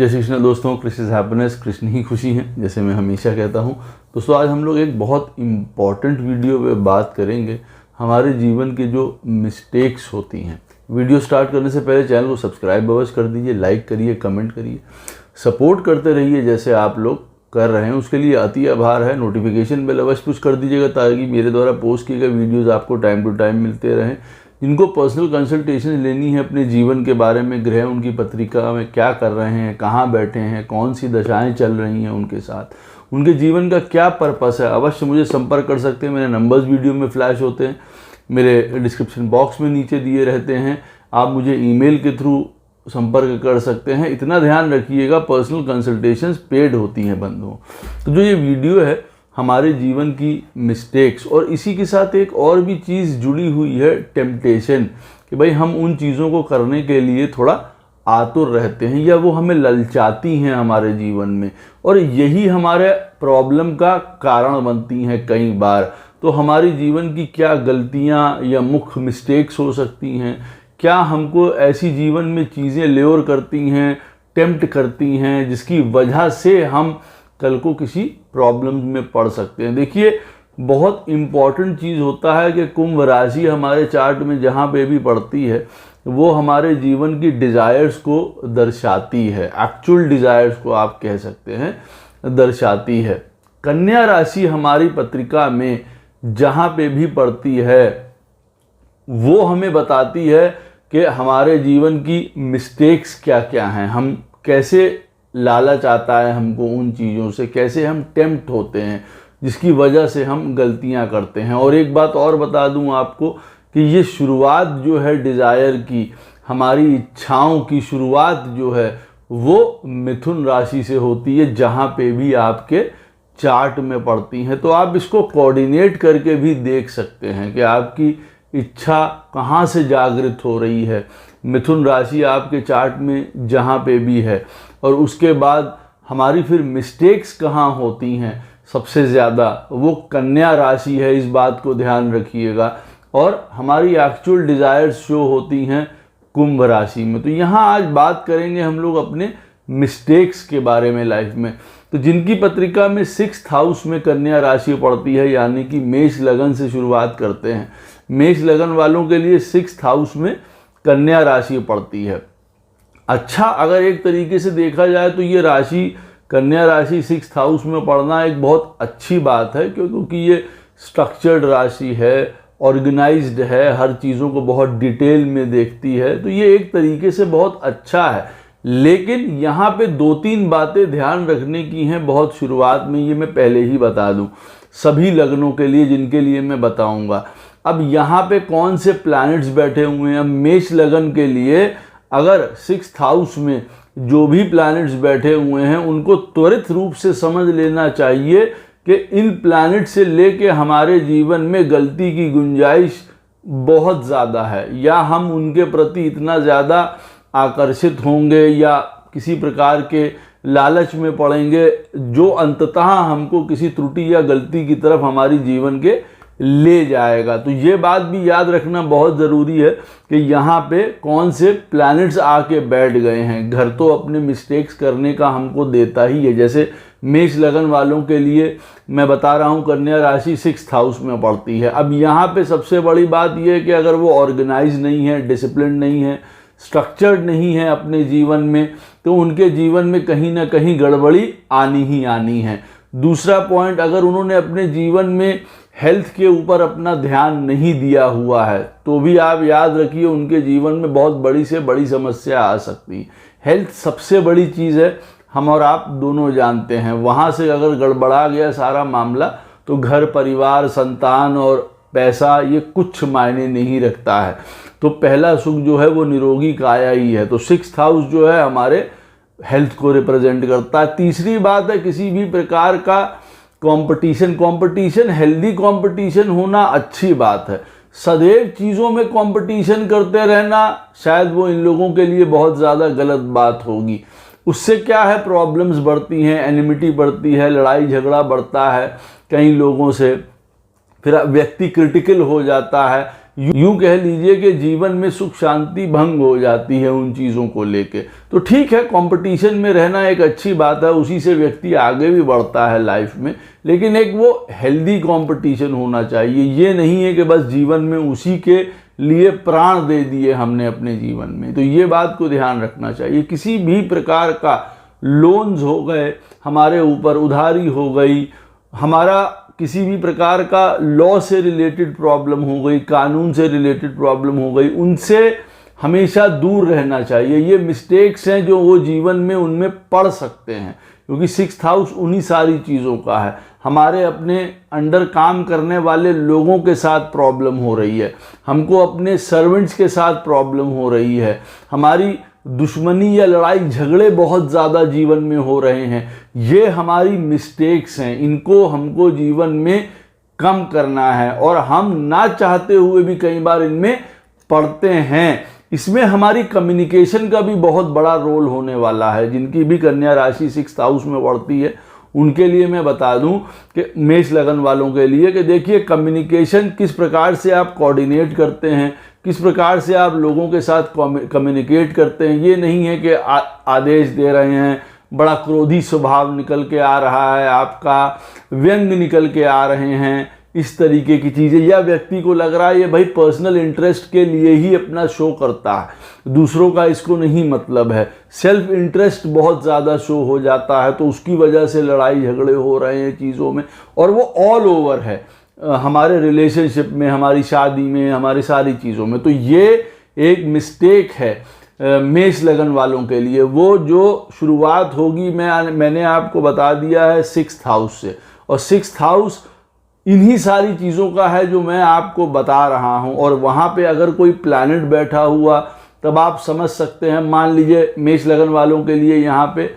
जय श्री कृष्ण दोस्तों, Krishna is happiness, Krishna ही खुशी है, जैसे मैं हमेशा कहता हूँ। दोस्तों आज हम लोग एक बहुत इम्पॉर्टेंट वीडियो पे बात करेंगे हमारे जीवन के जो मिस्टेक्स होती हैं। वीडियो स्टार्ट करने से पहले चैनल को सब्सक्राइब अवश्य कर दीजिए, लाइक करिए, कमेंट करिए, सपोर्ट करते रहिए जैसे आप लोग कर रहे हैं, उसके लिए अति आभार है। नोटिफिकेशन बेल अवश्य पुश कर दीजिएगा ताकि मेरे द्वारा पोस्ट किए गए वीडियोस आपको टाइम टू टाइम मिलते रहें। जिनको पर्सनल कंसल्टेशन लेनी है अपने जीवन के बारे में, ग्रह उनकी पत्रिका में क्या कर रहे हैं, कहाँ बैठे हैं, कौन सी दशाएं चल रही हैं उनके साथ, उनके जीवन का क्या पर्पस है, अवश्य मुझे संपर्क कर सकते हैं। मेरे नंबर्स वीडियो में फ्लैश होते हैं, मेरे डिस्क्रिप्शन बॉक्स में नीचे दिए रहते हैं। आप मुझे ईमेल के थ्रू संपर्क कर सकते हैं। इतना ध्यान रखिएगा, पर्सनल कंसल्टेशंस पेड होती हैं बंधुओं। तो जो ये वीडियो है हमारे जीवन की मिस्टेक्स, और इसी के साथ एक और भी चीज़ जुड़ी हुई है, टेम्पटेशन, कि भाई हम उन चीज़ों को करने के लिए थोड़ा आतुर रहते हैं या वो हमें ललचाती हैं हमारे जीवन में, और यही हमारे प्रॉब्लम का कारण बनती हैं कई बार। तो हमारी जीवन की क्या गलतियां या मुख्य मिस्टेक्स हो सकती हैं, क्या हमको ऐसी जीवन में चीज़ें ल्योर करती हैं, टेम्प्ट करती हैं, जिसकी वजह से हम कल को किसी प्रॉब्लम में पड़ सकते हैं। देखिए बहुत इम्पॉर्टेंट चीज़ होता है कि कुंभ राशि हमारे चार्ट में जहाँ पे भी पड़ती है वो हमारे जीवन की डिज़ायर्स को दर्शाती है, एक्चुअल डिज़ायर्स को आप कह सकते हैं दर्शाती है। कन्या राशि हमारी पत्रिका में जहाँ पे भी पड़ती है वो हमें बताती है कि हमारे जीवन की मिस्टेक्स क्या क्या हैं, हम कैसे लालच आता है हमको उन चीज़ों से, कैसे हम टेम्प्ट होते हैं जिसकी वजह से हम गलतियां करते हैं। और एक बात और बता दूं आपको कि ये शुरुआत जो है डिज़ायर की, हमारी इच्छाओं की शुरुआत जो है वो मिथुन राशि से होती है, जहाँ पे भी आपके चार्ट में पड़ती हैं। तो आप इसको कोऑर्डिनेट करके भी देख सकते हैं कि आपकी इच्छा कहाँ से जागृत हो रही है। मिथुन राशि आपके चार्ट में जहाँ पे भी है, और उसके बाद हमारी फिर मिस्टेक्स कहाँ होती हैं सबसे ज़्यादा, वो कन्या राशि है, इस बात को ध्यान रखिएगा। और हमारी एक्चुअल डिज़ायर्स शो होती हैं कुंभ राशि में। तो यहाँ आज बात करेंगे हम लोग अपने मिस्टेक्स के बारे में लाइफ में। तो जिनकी पत्रिका में 6th हाउस में कन्या राशि पड़ती है, यानी कि मेष लगन से शुरुआत करते हैं, मेष लगन वालों के लिए 6th हाउस में कन्या राशि पड़ती है। अच्छा, अगर एक तरीके से देखा जाए तो ये राशि, कन्या राशि 6th हाउस में पड़ना एक बहुत अच्छी बात है, क्योंकि ये स्ट्रक्चर्ड राशि है, ऑर्गेनाइज्ड है, हर चीज़ों को बहुत डिटेल में देखती है, तो ये एक तरीके से बहुत अच्छा है। लेकिन यहाँ पे 2-3 बातें ध्यान रखने की हैं बहुत शुरुआत में, ये मैं पहले ही बता दूँ सभी लग्नों के लिए जिनके लिए मैं बताऊँगा। अब यहाँ पे कौन से प्लैनेट्स बैठे हुए हैं, मेष लगन के लिए अगर 6th हाउस में जो भी प्लैनेट्स बैठे हुए हैं उनको त्वरित रूप से समझ लेना चाहिए कि इन प्लैनेट से लेके हमारे जीवन में गलती की गुंजाइश बहुत ज़्यादा है, या हम उनके प्रति इतना ज़्यादा आकर्षित होंगे या किसी प्रकार के लालच में पड़ेंगे जो अंततः हमको किसी त्रुटि या गलती की तरफ हमारी जीवन के ले जाएगा। तो ये बात भी याद रखना बहुत ज़रूरी है कि यहाँ पे कौन से प्लैनेट्स आके बैठ गए हैं। घर तो अपने मिस्टेक्स करने का हमको देता ही है। जैसे मेष लगन वालों के लिए मैं बता रहा हूँ कन्या राशि 6th हाउस में पड़ती है। अब यहाँ पे सबसे बड़ी बात यह है कि अगर वो ऑर्गेनाइज नहीं है, डिसिप्लिन नहीं है, स्ट्रक्चर्ड नहीं है अपने जीवन में, तो उनके जीवन में कहीं ना कहीं गड़बड़ी आनी ही आनी है। दूसरा पॉइंट, अगर उन्होंने अपने जीवन में हेल्थ के ऊपर अपना ध्यान नहीं दिया हुआ है तो भी आप याद रखिए उनके जीवन में बहुत बड़ी से बड़ी समस्या आ सकती है। हेल्थ सबसे बड़ी चीज़ है, हम और आप दोनों जानते हैं। वहाँ से अगर गड़बड़ा गया सारा मामला तो घर, परिवार, संतान और पैसा ये कुछ मायने नहीं रखता है। तो पहला सुख जो है वो निरोगी काया ही है। तो 6th हाउस जो है हमारे हेल्थ को रिप्रेजेंट करता है। तीसरी बात है, किसी भी प्रकार का कंपटीशन, हेल्दी कंपटीशन होना अच्छी बात है। सदैव चीज़ों में कंपटीशन करते रहना शायद वो इन लोगों के लिए बहुत ज़्यादा गलत बात होगी। उससे क्या है, प्रॉब्लम्स बढ़ती हैं, एनिमिटी बढ़ती है, लड़ाई झगड़ा बढ़ता है कई लोगों से, फिर व्यक्ति क्रिटिकल हो जाता है, यूं कह लीजिए कि जीवन में सुख शांति भंग हो जाती है उन चीज़ों को लेके। तो ठीक है, कंपटीशन में रहना एक अच्छी बात है, उसी से व्यक्ति आगे भी बढ़ता है लाइफ में, लेकिन एक वो हेल्दी कंपटीशन होना चाहिए। ये नहीं है कि बस जीवन में उसी के लिए प्राण दे दिए हमने अपने जीवन में। तो ये बात को ध्यान रखना चाहिए। किसी भी प्रकार का लोन्स हो गए हमारे ऊपर, उधारी हो गई, हमारा किसी भी प्रकार का लॉ से रिलेटेड प्रॉब्लम हो गई, कानून से रिलेटेड प्रॉब्लम हो गई, उनसे हमेशा दूर रहना चाहिए। ये मिस्टेक्स हैं जो वो जीवन में उनमें पड़ सकते हैं, क्योंकि 6th हाउस उन्हीं सारी चीज़ों का है। हमारे अपने अंडर काम करने वाले लोगों के साथ प्रॉब्लम हो रही है, हमको अपने सर्वेंट्स के साथ प्रॉब्लम हो रही है, हमारी दुश्मनी या लड़ाई झगड़े बहुत ज़्यादा जीवन में हो रहे हैं। ये हमारी मिस्टेक्स हैं, इनको हमको जीवन में कम करना है, और हम ना चाहते हुए भी कई बार इनमें पड़ते हैं। इसमें हमारी कम्युनिकेशन का भी बहुत बड़ा रोल होने वाला है। जिनकी भी कन्या राशि 6th हाउस में पड़ती है उनके लिए मैं बता दूं कि मेष लगन वालों के लिए कि देखिए, कम्युनिकेशन किस प्रकार से आप कोऑर्डिनेट करते हैं, किस प्रकार से आप लोगों के साथ कम्युनिकेट करते हैं। ये नहीं है कि आदेश दे रहे हैं, बड़ा क्रोधी स्वभाव निकल के आ रहा है आपका, व्यंग निकल के आ रहे हैं, इस तरीके की चीज़ें, या व्यक्ति को लग रहा है ये भाई पर्सनल इंटरेस्ट के लिए ही अपना शो करता है, दूसरों का इसको नहीं मतलब है, सेल्फ इंटरेस्ट बहुत ज़्यादा शो हो जाता है, तो उसकी वजह से लड़ाई झगड़े हो रहे हैं चीज़ों में, और वो ऑल ओवर है हमारे रिलेशनशिप में, हमारी शादी में, हमारी सारी चीज़ों में। तो ये एक मिस्टेक है मेष लगन वालों के लिए। वो जो शुरुआत होगी, मैंने आपको बता दिया है 6th हाउस से, और 6th हाउस इन्हीं सारी चीज़ों का है जो मैं आपको बता रहा हूं। और वहाँ पे अगर कोई प्लैनेट बैठा हुआ तब आप समझ सकते हैं। मान लीजिए मेष लगन वालों के लिए यहाँ पे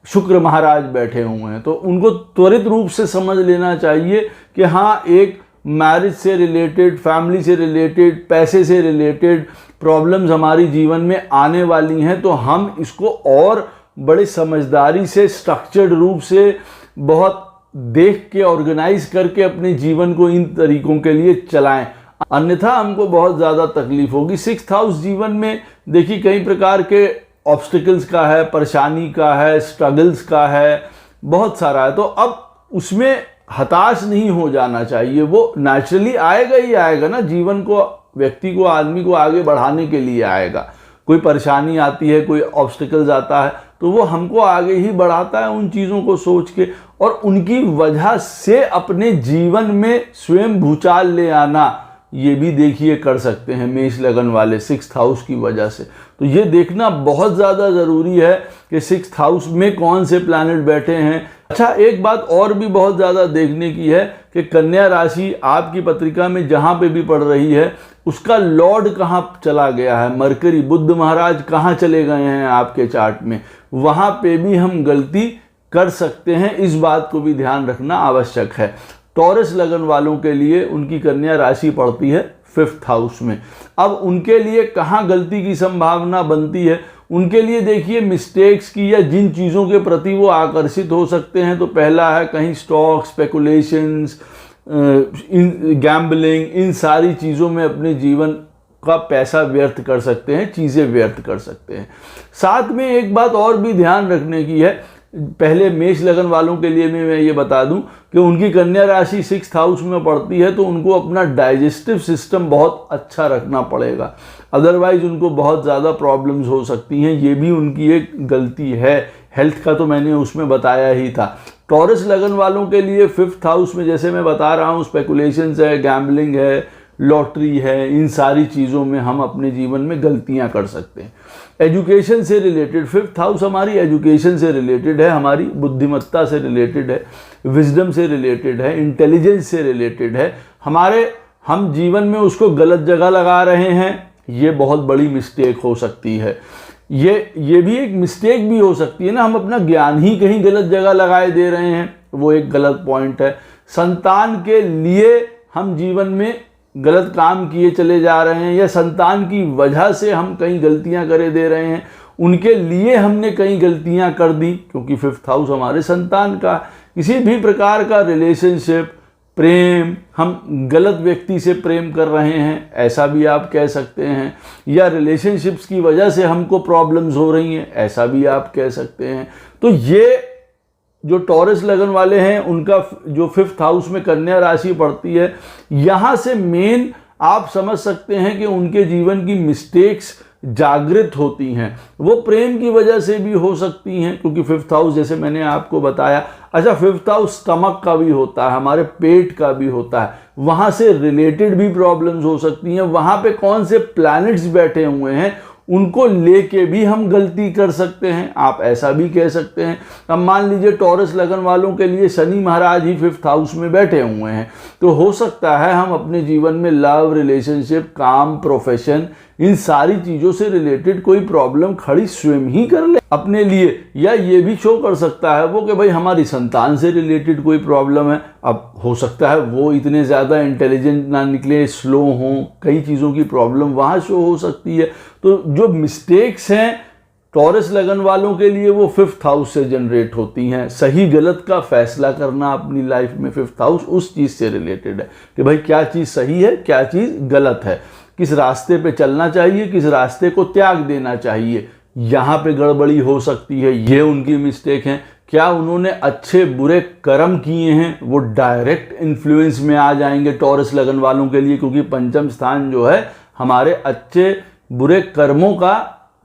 शुक्र महाराज बैठे हुए हैं, तो उनको त्वरित रूप से समझ लेना चाहिए कि हाँ, एक मैरिज से रिलेटेड, फैमिली से रिलेटेड, पैसे से रिलेटेड प्रॉब्लम्स हमारी जीवन में आने वाली हैं। तो हम इसको और बड़े समझदारी से, स्ट्रक्चर्ड रूप से, बहुत देख के, ऑर्गेनाइज करके अपने जीवन को इन तरीकों के लिए चलाएं, अन्यथा हमको बहुत ज़्यादा तकलीफ होगी। 6th हाउस जीवन में देखिए कई प्रकार के ऑब्स्टिकल्स का है, परेशानी का है, स्ट्रगल्स का है, बहुत सारा है। तो अब उसमें हताश नहीं हो जाना चाहिए, वो नेचुरली आएगा ही आएगा ना, जीवन को, व्यक्ति को, आदमी को आगे बढ़ाने के लिए आएगा। कोई परेशानी आती है, कोई ऑब्स्टिकल्स आता है, तो वो हमको आगे ही बढ़ाता है उन चीज़ों को सोच के, और उनकी वजह से अपने जीवन में स्वयं भूचाल ले आना, ये भी देखिए कर सकते हैं मेष लगन वाले 6th हाउस की वजह से। तो ये देखना बहुत ज़्यादा ज़रूरी है कि 6th हाउस में कौन से प्लैनेट बैठे हैं। अच्छा, एक बात और भी बहुत ज़्यादा देखने की है कि कन्या राशि आपकी पत्रिका में जहाँ पे भी पड़ रही है, उसका लॉर्ड कहाँ चला गया है, मरकरी, बुध महाराज कहाँ चले गए हैं आपके चार्ट में, वहाँ पे भी हम गलती कर सकते हैं। इस बात को भी ध्यान रखना आवश्यक है। टॉरस लगन वालों के लिए उनकी कन्या राशि पड़ती है 5th हाउस में। अब उनके लिए कहाँ गलती की संभावना बनती है, उनके लिए देखिए मिस्टेक्स की, या जिन चीज़ों के प्रति वो आकर्षित हो सकते हैं, तो पहला है कहीं स्टॉक, स्पेकुलेशंस, गैम्बलिंग, इन सारी चीज़ों में अपने जीवन का पैसा व्यर्थ कर सकते हैं, चीज़ें व्यर्थ कर सकते हैं। साथ में एक बात और भी ध्यान रखने की है, पहले मेष लगन वालों के लिए मैं ये बता दूं कि उनकी कन्या राशि 6th हाउस में पड़ती है, तो उनको अपना डाइजेस्टिव सिस्टम बहुत अच्छा रखना पड़ेगा, अदरवाइज उनको बहुत ज़्यादा प्रॉब्लम्स हो सकती हैं। ये भी उनकी एक गलती है। हेल्थ का तो मैंने उसमें बताया ही था। टॉरस लगन वालों के लिए 5th हाउस में जैसे मैं बता रहा हूँ, स्पेकुलेशंस है, गैम्बलिंग है, लॉटरी है, इन सारी चीज़ों में हम अपने जीवन में गलतियां कर सकते हैं। एजुकेशन से रिलेटेड 5th हाउस हमारी एजुकेशन से रिलेटेड है, हमारी बुद्धिमत्ता से रिलेटेड है, विजडम से रिलेटेड है, इंटेलिजेंस से रिलेटेड है। हम जीवन में उसको गलत जगह लगा रहे हैं, ये बहुत बड़ी मिस्टेक हो सकती है। ये भी एक मिस्टेक भी हो सकती है ना, हम अपना ज्ञान ही कहीं गलत जगह लगाए दे रहे हैं, वो एक गलत पॉइंट है। संतान के लिए हम जीवन में गलत काम किए चले जा रहे हैं, या संतान की वजह से हम कई गलतियां करे दे रहे हैं, उनके लिए हमने कई गलतियां कर दी, क्योंकि 5th हाउस हमारे संतान का। किसी भी प्रकार का रिलेशनशिप, प्रेम, हम गलत व्यक्ति से प्रेम कर रहे हैं, ऐसा भी आप कह सकते हैं, या रिलेशनशिप्स की वजह से हमको प्रॉब्लम्स हो रही हैं, ऐसा भी आप कह सकते हैं। तो ये जो टॉरस लगन वाले हैं उनका जो 5th हाउस में कन्या राशि पड़ती है, यहाँ से मेन आप समझ सकते हैं कि उनके जीवन की मिस्टेक्स जागृत होती हैं। वो प्रेम की वजह से भी हो सकती हैं, क्योंकि 5th हाउस जैसे मैंने आपको बताया। अच्छा, 5th हाउस स्टमक का भी होता है, हमारे पेट का भी होता है, वहाँ से रिलेटेड भी प्रॉब्लम्स हो सकती हैं। वहाँ पे कौन से प्लैनेट्स बैठे हुए हैं उनको लेके भी हम गलती कर सकते हैं, आप ऐसा भी कह सकते हैं। अब मान लीजिए टॉरस लगन वालों के लिए शनि महाराज ही 5th हाउस में बैठे हुए हैं, तो हो सकता है हम अपने जीवन में लव, रिलेशनशिप, काम, प्रोफेशन, इन सारी चीज़ों से रिलेटेड कोई प्रॉब्लम खड़ी स्वयं ही कर ले अपने लिए, या ये भी शो कर सकता है वो कि भाई हमारी संतान से रिलेटेड कोई प्रॉब्लम है। अब हो सकता है वो इतने ज़्यादा इंटेलिजेंट ना निकले, स्लो हों, कई चीज़ों की प्रॉब्लम वहाँ शो हो सकती है। तो जो मिस्टेक्स हैं टॉरस लगन वालों के लिए वो 5th हाउस से जनरेट होती हैं। सही गलत का फैसला करना अपनी लाइफ में 5th हाउस उस चीज़ से रिलेटेड है कि भाई क्या चीज़ सही है, क्या चीज़ गलत है, किस रास्ते पे चलना चाहिए, किस रास्ते को त्याग देना चाहिए। यहाँ पे गड़बड़ी हो सकती है, ये उनकी मिस्टेक है। क्या उन्होंने अच्छे बुरे कर्म किए हैं, वो डायरेक्ट इन्फ्लुएंस में आ जाएंगे टॉरस लगन वालों के लिए, क्योंकि पंचम स्थान जो है हमारे अच्छे बुरे कर्मों का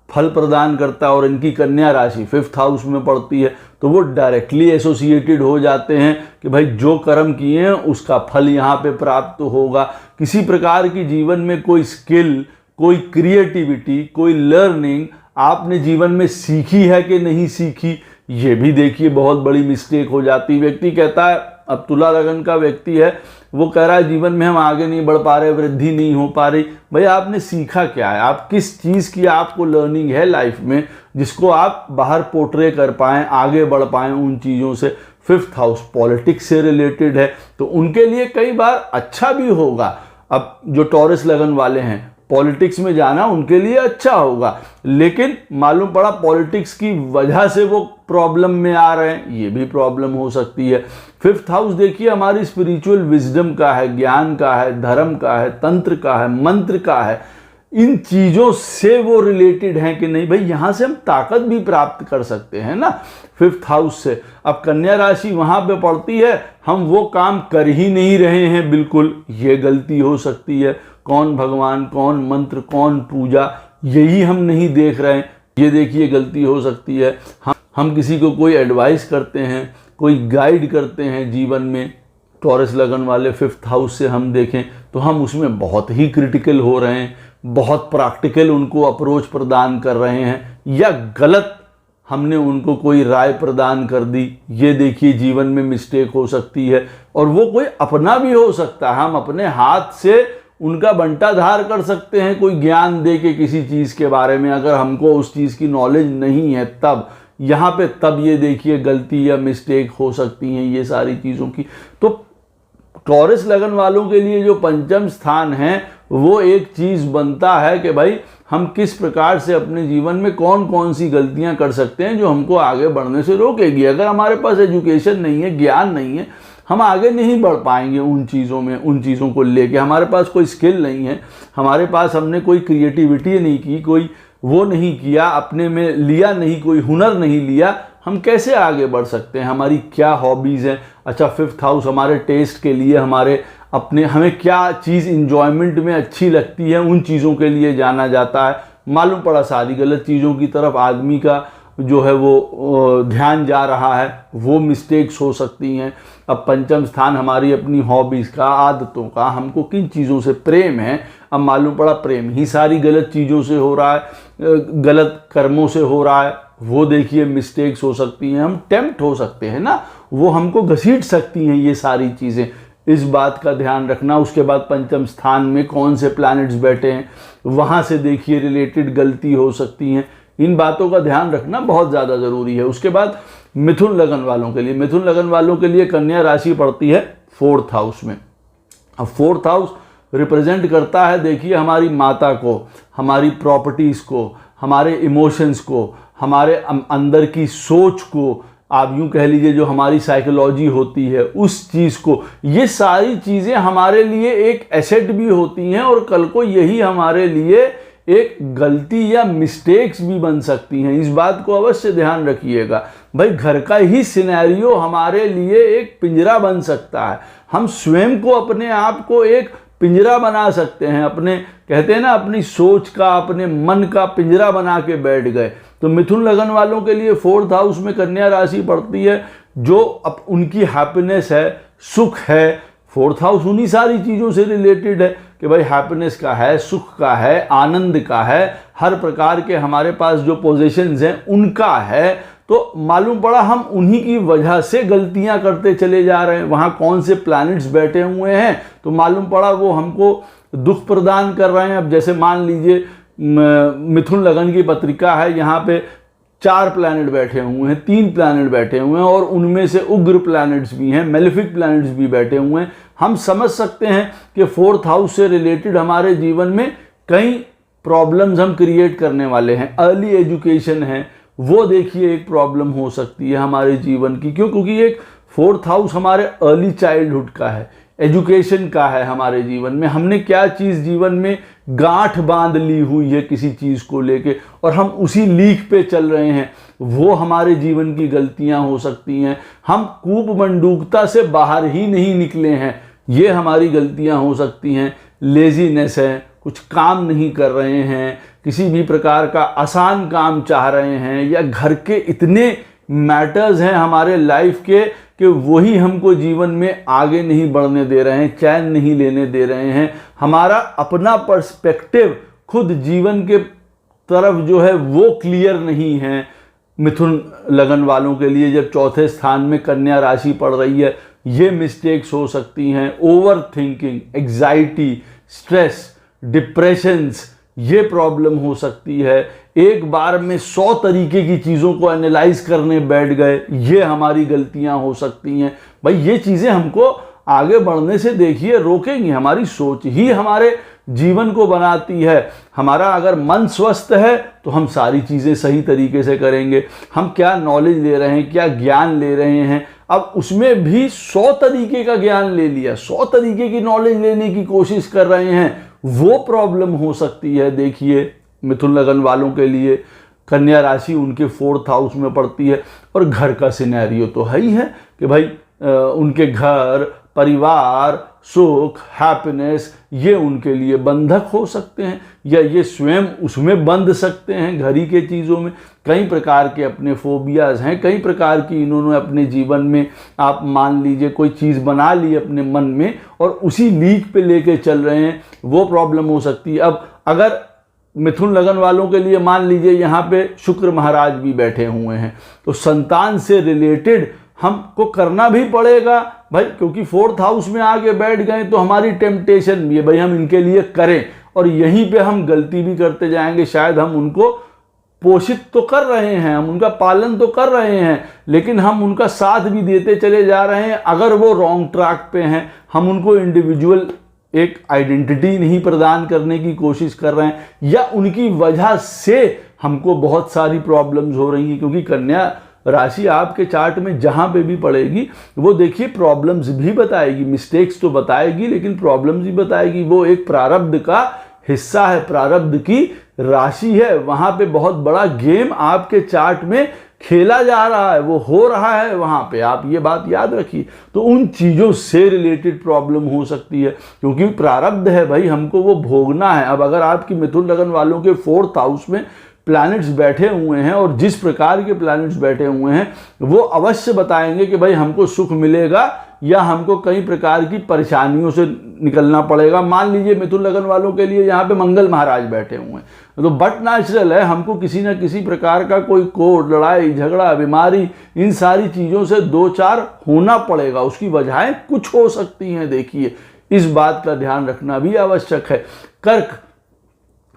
फल प्रदान करता है और इनकी कन्या राशि 5th हाउस में पड़ती है, तो वो डायरेक्टली एसोसिएटेड हो जाते हैं कि भाई जो कर्म किए हैं उसका फल यहाँ पे प्राप्त होगा। किसी प्रकार की जीवन में कोई स्किल, कोई क्रिएटिविटी, कोई लर्निंग आपने जीवन में सीखी है कि नहीं सीखी, ये भी देखिए बहुत बड़ी मिस्टेक हो जाती है। व्यक्ति कहता है, अब तुला लगन का व्यक्ति है, वो कह रहा है जीवन में हम आगे नहीं बढ़ पा रहे, वृद्धि नहीं हो पा रही। भाई आपने सीखा क्या है, आप किस चीज़ की आपको लर्निंग है लाइफ में जिसको आप बाहर पोर्ट्रे कर पाएँ, आगे बढ़ पाएँ उन चीज़ों से। 5th हाउस पॉलिटिक्स से रिलेटेड है, तो उनके लिए कई बार अच्छा भी होगा। अब जो टॉरस लगन वाले हैं, पॉलिटिक्स में जाना उनके लिए अच्छा होगा, लेकिन मालूम पड़ा पॉलिटिक्स की वजह से वो प्रॉब्लम में आ रहे हैं, ये भी प्रॉब्लम हो सकती है। 5th हाउस देखिए हमारी स्पिरिचुअल विजडम का है, ज्ञान का है, धर्म का है, तंत्र का है, मंत्र का है। इन चीज़ों से वो रिलेटेड हैं कि नहीं, भाई यहाँ से हम ताकत भी प्राप्त कर सकते हैं ना 5th हाउस से। अब कन्या राशि वहाँ पे पड़ती है, हम वो काम कर ही नहीं रहे हैं बिल्कुल, ये गलती हो सकती है। कौन भगवान, कौन मंत्र, कौन पूजा, यही हम नहीं देख रहे हैं, ये देखिए गलती हो सकती है। हम किसी को कोई एडवाइस करते हैं, कोई गाइड करते हैं जीवन में, टॉरस लगन वाले 5th हाउस से हम देखें तो हम उसमें बहुत ही क्रिटिकल हो रहे हैं, बहुत प्रैक्टिकल उनको अप्रोच प्रदान कर रहे हैं, या गलत हमने उनको कोई राय प्रदान कर दी, ये देखिए जीवन में मिस्टेक हो सकती है। और वो कोई अपना भी हो सकता है, हम अपने हाथ से उनका बंटाधार कर सकते हैं कोई ज्ञान दे के किसी चीज़ के बारे में, अगर हमको उस चीज़ की नॉलेज नहीं है तब यहाँ पे, तब ये देखिए गलती या मिस्टेक हो सकती हैं ये सारी चीज़ों की। तो टॉरस लगन वालों के लिए जो पंचम स्थान है वो एक चीज़ बनता है कि भाई हम किस प्रकार से अपने जीवन में कौन कौन सी गलतियां कर सकते हैं जो हमको आगे बढ़ने से रोकेगी। अगर हमारे पास एजुकेशन नहीं है, ज्ञान नहीं है, हम आगे नहीं बढ़ पाएंगे उन चीज़ों में, उन चीज़ों को लेके। हमारे पास कोई स्किल नहीं है, हमारे पास हमने कोई क्रिएटिविटी नहीं की, कोई वो नहीं किया, अपने में लिया नहीं, कोई हुनर नहीं लिया, हम कैसे आगे बढ़ सकते हैं? हमारी क्या हॉबीज़ हैं? अच्छा 5th हाउस हमारे टेस्ट के लिए, हमारे अपने, हमें क्या चीज़ इंजॉयमेंट में अच्छी लगती है, उन चीज़ों के लिए जाना जाता है। मालूम पड़ा सारी गलत चीज़ों की तरफ आदमी का जो है वो ध्यान जा रहा है, वो मिस्टेक्स हो सकती हैं। अब पंचम स्थान हमारी अपनी हॉबीज़ का, आदतों का, हमको किन चीज़ों से प्रेम है, अब मालूम पड़ा प्रेम ही सारी गलत चीज़ों से हो रहा है, गलत कर्मों से हो रहा है, वो देखिए मिस्टेक्स हो सकती हैं। हम टेम्प्ट हो सकते हैं ना, वो हमको घसीट सकती हैं ये सारी चीज़ें, इस बात का ध्यान रखना। उसके बाद पंचम स्थान में कौन से प्लैनेट्स बैठे हैं, वहाँ से देखिए रिलेटेड गलती हो सकती हैं। इन बातों का ध्यान रखना बहुत ज़्यादा ज़रूरी है। उसके बाद मिथुन लगन वालों के लिए, मिथुन लगन वालों के लिए कन्या राशि पड़ती है 4th हाउस में। अब 4th हाउस रिप्रेजेंट करता है देखिए हमारी माता को, हमारी प्रॉपर्टीज़ को, हमारे इमोशंस को, हमारे अंदर की सोच को, आप यूँ कह लीजिए जो हमारी साइकोलॉजी होती है उस चीज़ को, ये सारी चीज़ें हमारे लिए एक एसेट भी होती हैं और कल को यही हमारे लिए एक गलती या मिस्टेक्स भी बन सकती हैं। इस बात को अवश्य ध्यान रखिएगा। भाई घर का ही सिनेरियो हमारे लिए एक पिंजरा बन सकता है। हम स्वयं को, अपने आप को एक पिंजरा बना सकते हैं। अपने कहते हैं ना, अपनी सोच का, अपने मन का पिंजरा बना के बैठ गए। तो मिथुन लगन वालों के लिए 4th हाउस में कन्या राशि पड़ती है, जो अब उनकी हैप्पीनेस है, सुख है। 4th हाउस उन्हीं सारी चीज़ों से रिलेटेड है कि भाई हैप्पीनेस का है, सुख का है, आनंद का है, हर प्रकार के हमारे पास जो पोजीशंस हैं उनका है। तो मालूम पड़ा हम उन्हीं की वजह से गलतियां करते चले जा रहे हैं। वहाँ कौन से प्लैनेट्स बैठे हुए हैं तो मालूम पड़ा वो हमको दुख प्रदान कर रहे हैं। अब जैसे मान लीजिए मिथुन लगन की पत्रिका है, यहाँ पे 4 प्लैनेट बैठे हुए हैं, 3 प्लैनेट बैठे हुए हैं और उनमें से उग्र प्लैनेट्स भी हैं, मेलेफिक प्लैनेट्स भी बैठे हुए हैं। हम समझ सकते हैं कि 4th हाउस से रिलेटेड हमारे जीवन में कई प्रॉब्लम्स हम क्रिएट करने वाले हैं। अर्ली एजुकेशन है, वो देखिए एक प्रॉब्लम हो सकती है हमारे जीवन की। क्यों? क्योंकि एक 4th हाउस हमारे अर्ली चाइल्डहुड का है, एजुकेशन का है। हमारे जीवन में हमने क्या चीज़ जीवन में गांठ बांध ली हुई है किसी चीज़ को लेके और हम उसी लीक पे चल रहे हैं, वो हमारे जीवन की गलतियां हो सकती हैं। हम कूप मंडूकता से बाहर ही नहीं निकले हैं, ये हमारी गलतियां हो सकती हैं। लेजीनेस है, कुछ काम नहीं कर रहे हैं, किसी भी प्रकार का आसान काम चाह रहे हैं, या घर के इतने मैटर्स हैं हमारे लाइफ के कि वही हमको जीवन में आगे नहीं बढ़ने दे रहे हैं, चैन नहीं लेने दे रहे हैं। हमारा अपना पर्सपेक्टिव खुद जीवन के तरफ जो है वो क्लियर नहीं है। मिथुन लगन वालों के लिए जब 4थे स्थान में कन्या राशि पड़ रही है, ये मिस्टेक्स हो सकती हैं। Over thinking, anxiety, stress, depressions, ये प्रॉब्लम हो सकती है। एक बार में 100 तरीके की चीज़ों को एनालाइज करने बैठ गए, ये हमारी गलतियां हो सकती हैं। भाई ये चीज़ें हमको आगे बढ़ने से देखिए रोकेंगी। हमारी सोच ही हमारे जीवन को बनाती है। हमारा अगर मन स्वस्थ है तो हम सारी चीज़ें सही तरीके से करेंगे। हम क्या नॉलेज ले रहे हैं, क्या ज्ञान ले रहे हैं, अब उसमें भी 100 तरीके का ज्ञान ले लिया, 100 तरीके की नॉलेज लेने की कोशिश कर रहे हैं, वो प्रॉब्लम हो सकती है। देखिए मिथुन लगन वालों के लिए कन्या राशि उनके 4th हाउस में पड़ती है और घर का सिनेरियो तो है ही है कि भाई उनके घर, परिवार, सुख, हैप्पीनेस, ये उनके लिए बंधक हो सकते हैं या ये स्वयं उसमें बंध सकते हैं। घर ही के चीज़ों में कई प्रकार के अपने फोबियाज़ हैं, कई प्रकार की इन्होंने अपने जीवन में, आप मान लीजिए कोई चीज़ बना ली अपने मन में और उसी लीक पे लेके चल रहे हैं, वो प्रॉब्लम हो सकती है। अब अगर मिथुन लगन वालों के लिए मान लीजिए यहाँ पे शुक्र महाराज भी बैठे हुए हैं तो संतान से रिलेटेड हमको करना भी पड़ेगा भाई, क्योंकि 4th हाउस में आके बैठ गए तो हमारी टेम्पटेशन भी है भाई हम इनके लिए करें और यहीं पे हम गलती भी करते जाएंगे। शायद हम उनको पोषित तो कर रहे हैं, हम उनका पालन तो कर रहे हैं, लेकिन हम उनका साथ भी देते चले जा रहे हैं। अगर वो रॉन्ग ट्रैक पे हैं, हम उनको इंडिविजुअल एक आइडेंटिटी नहीं प्रदान करने की कोशिश कर रहे हैं या उनकी वजह से हमको बहुत सारी प्रॉब्लम्स हो रही हैं। क्योंकि कन्या राशि आपके चार्ट में जहां पे भी पड़ेगी वो देखिए प्रॉब्लम्स भी बताएगी, मिस्टेक्स तो बताएगी लेकिन प्रॉब्लम्स भी बताएगी। वो एक प्रारब्ध का हिस्सा है, प्रारब्ध की राशि है। वहां पे बहुत बड़ा गेम आपके चार्ट में खेला जा रहा है, वो हो रहा है वहां पे, आप ये बात याद रखिए। तो उन चीज़ों से रिलेटेड प्रॉब्लम हो सकती है क्योंकि प्रारब्ध है भाई, हमको वो भोगना है। अब अगर आपकी मिथुन लगन वालों के 4th हाउस में प्लैनेट्स बैठे हुए हैं और जिस प्रकार के प्लैनेट्स बैठे हुए हैं वो अवश्य बताएंगे कि भाई हमको सुख मिलेगा या हमको कई प्रकार की परेशानियों से निकलना पड़ेगा। मान लीजिए मिथुन लगन वालों के लिए यहाँ पे मंगल महाराज बैठे हुए हैं तो बट नेचुरल है हमको किसी न किसी प्रकार का कोई कोड, लड़ाई झगड़ा, बीमारी, इन सारी चीज़ों से 2-4 होना पड़ेगा। उसकी वजहें कुछ हो सकती हैं। देखिए इस बात का ध्यान रखना भी आवश्यक है। कर्क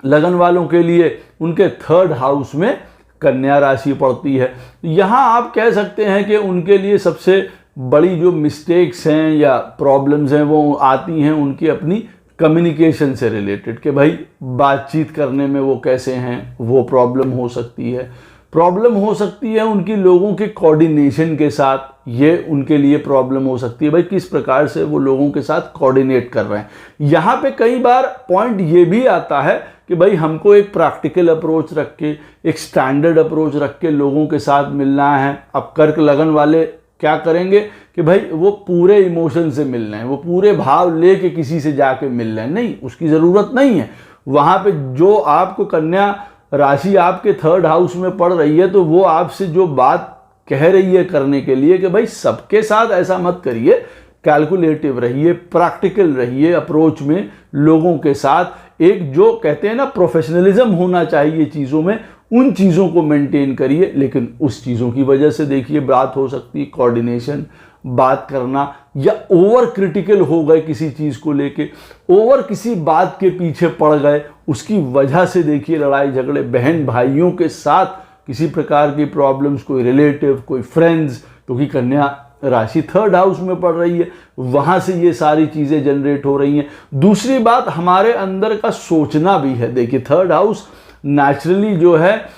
लगन वालों के लिए उनके 3rd हाउस में कन्या राशि पड़ती है। यहाँ आप कह सकते हैं कि उनके लिए सबसे बड़ी जो मिस्टेक्स हैं या प्रॉब्लम्स हैं वो आती हैं उनकी अपनी कम्युनिकेशन से रिलेटेड कि भाई बातचीत करने में वो कैसे हैं, वो प्रॉब्लम हो सकती है। प्रॉब्लम हो सकती है उनकी लोगों के कोऑर्डिनेशन के साथ, ये उनके लिए प्रॉब्लम हो सकती है, भाई किस प्रकार से वो लोगों के साथ कोऑर्डिनेट कर रहे हैं। यहाँ पे कई बार पॉइंट ये भी आता है कि भाई हमको एक प्रैक्टिकल अप्रोच रख के, एक स्टैंडर्ड अप्रोच रख के लोगों के साथ मिलना है। अब कर्क लगन वाले क्या करेंगे कि भाई वो पूरे इमोशन से मिल रहे हैं, वो पूरे भाव लेके किसी से जाके मिल रहे हैं, नहीं, उसकी ज़रूरत नहीं है। वहाँ पे जो आपको कन्या राशि आपके 3rd हाउस में पड़ रही है, तो वो आपसे जो बात कह रही है करने के लिए कि भाई सबके साथ ऐसा मत करिए, कैलकुलेटिव रहिए, प्रैक्टिकल रहिए अप्रोच में लोगों के साथ। एक जो कहते हैं ना प्रोफेशनलिज्म होना चाहिए चीज़ों में, उन चीज़ों को मेंटेन करिए। लेकिन उस चीज़ों की वजह से देखिए बात हो सकती है कोऑर्डिनेशन, बात करना, या ओवर क्रिटिकल हो गए किसी चीज़ को लेके, ओवर किसी बात के पीछे पड़ गए, उसकी वजह से देखिए लड़ाई झगड़े, बहन भाइयों के साथ किसी प्रकार की प्रॉब्लम्स, कोई रिलेटिव, कोई फ्रेंड्स, क्योंकि कन्या राशि 3rd हाउस में पड़ रही है, वहाँ से ये सारी चीज़ें जनरेट हो रही हैं। दूसरी बात हमारे अंदर का सोचना भी है। देखिए 3rd हाउस नेचुरली जो है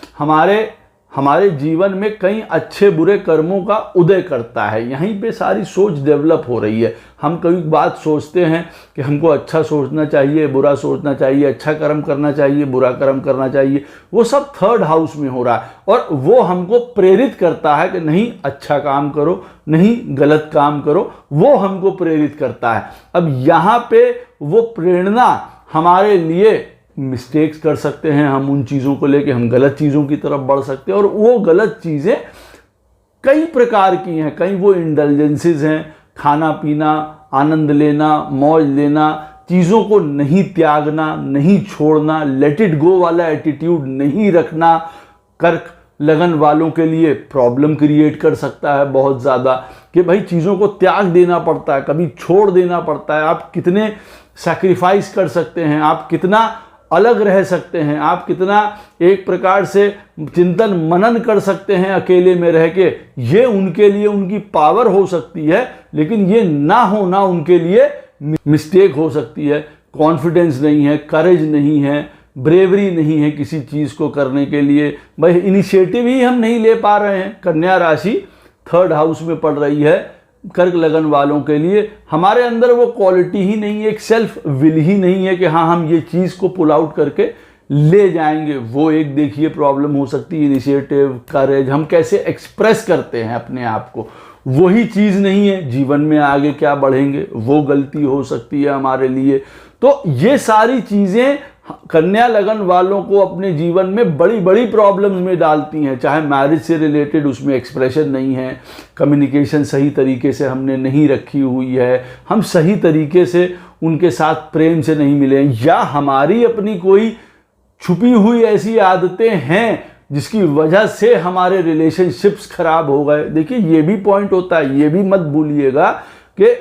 हमारे जीवन में कई अच्छे बुरे कर्मों का उदय करता है, यहीं पे सारी सोच डेवलप हो रही है। हम कई बात सोचते हैं कि हमको अच्छा सोचना चाहिए, बुरा सोचना चाहिए, अच्छा कर्म करना चाहिए, बुरा कर्म करना चाहिए, वो सब 3rd हाउस में हो रहा है, और वो हमको प्रेरित करता है कि नहीं अच्छा काम करो, नहीं गलत काम करो, वो हमको प्रेरित करता है। अब यहाँ पे वो प्रेरणा हमारे लिए मिस्टेक्स कर सकते हैं, हम उन चीज़ों को लेके हम गलत चीज़ों की तरफ बढ़ सकते हैं, और वो गलत चीज़ें कई प्रकार की हैं। कई वो इंडल्जेंसेस हैं, खाना पीना, आनंद लेना, मौज लेना, चीज़ों को नहीं त्यागना, नहीं छोड़ना, लेट इट गो वाला एटीट्यूड नहीं रखना, कर्क लगन वालों के लिए प्रॉब्लम क्रिएट कर सकता है बहुत ज़्यादा, कि भाई चीज़ों को त्याग देना पड़ता है, कभी छोड़ देना पड़ता है। आप कितने सैक्रिफाइस कर सकते हैं, आप कितना अलग रह सकते हैं, आप कितना एक प्रकार से चिंतन मनन कर सकते हैं अकेले में रह के, ये उनके लिए उनकी पावर हो सकती है, लेकिन ये ना होना उनके लिए मिस्टेक हो सकती है। कॉन्फिडेंस नहीं है, करेज नहीं है, ब्रेवरी नहीं है किसी चीज़ को करने के लिए, भाई इनिशिएटिव ही हम नहीं ले पा रहे हैं। कन्या राशि 3rd हाउस में पड़ रही है, कर्क लगन वालों के लिए हमारे अंदर वो क्वालिटी ही नहीं है, एक सेल्फ विल ही नहीं है कि हाँ हम ये चीज़ को पुल आउट करके ले जाएंगे। वो एक देखिए प्रॉब्लम हो सकती है, इनिशिएटिव, करेज, हम कैसे एक्सप्रेस करते हैं अपने आप को, वही चीज़ नहीं है। जीवन में आगे क्या बढ़ेंगे, वो गलती हो सकती है हमारे लिए। तो ये सारी चीज़ें कन्या लगन वालों को अपने जीवन में बड़ी बड़ी प्रॉब्लम्स में डालती हैं। चाहे मैरिज से रिलेटेड, उसमें एक्सप्रेशन नहीं है, कम्युनिकेशन सही तरीके से हमने नहीं रखी हुई है, हम सही तरीके से उनके साथ प्रेम से नहीं मिले, या हमारी अपनी कोई छुपी हुई ऐसी आदतें हैं जिसकी वजह से हमारे रिलेशनशिप्स खराब हो गए। देखिए ये भी पॉइंट होता है, ये भी मत भूलिएगा कि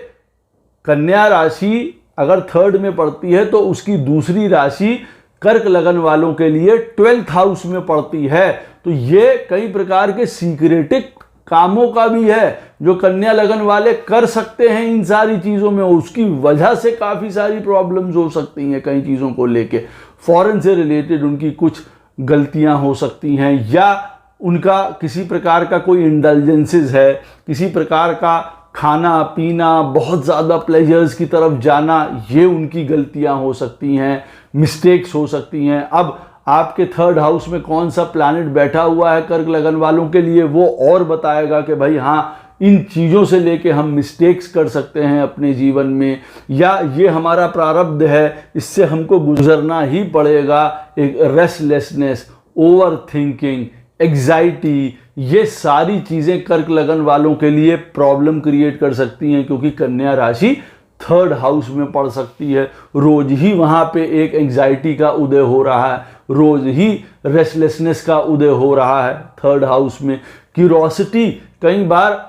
कन्या राशि अगर 3rd में पड़ती है तो उसकी दूसरी राशि कर्क लगन वालों के लिए 12th हाउस में पड़ती है। तो ये कई प्रकार के सीक्रेटिव कामों का भी है जो कन्या लगन वाले कर सकते हैं इन सारी चीज़ों में, उसकी वजह से काफ़ी सारी प्रॉब्लम्स हो सकती हैं कई चीज़ों को लेके। फॉरेन से रिलेटेड उनकी कुछ गलतियां हो सकती हैं, या उनका किसी प्रकार का कोई इंडल्जेंसेस है, किसी प्रकार का खाना पीना, बहुत ज़्यादा प्लेजर्स की तरफ जाना, ये उनकी गलतियां हो सकती हैं, मिस्टेक्स हो सकती हैं। अब आपके 3rd हाउस में कौन सा प्लैनेट बैठा हुआ है कर्क लगन वालों के लिए, वो और बताएगा कि भाई हाँ इन चीज़ों से लेके हम मिस्टेक्स कर सकते हैं अपने जीवन में, या ये हमारा प्रारब्ध है, इससे हमको गुजरना ही पड़ेगा। एक रेस्टलेसनेस, ओवर थिंकिंग, एग्जाइटी, ये सारी चीज़ें कर्क लगन वालों के लिए प्रॉब्लम क्रिएट कर सकती हैं, क्योंकि कन्या राशि 3rd हाउस में पड़ सकती है। रोज ही वहाँ पे एक एंग्जाइटी का उदय हो रहा है, रोज ही रेस्टलेसनेस का उदय हो रहा है 3rd हाउस में। क्यूरोसिटी कई बार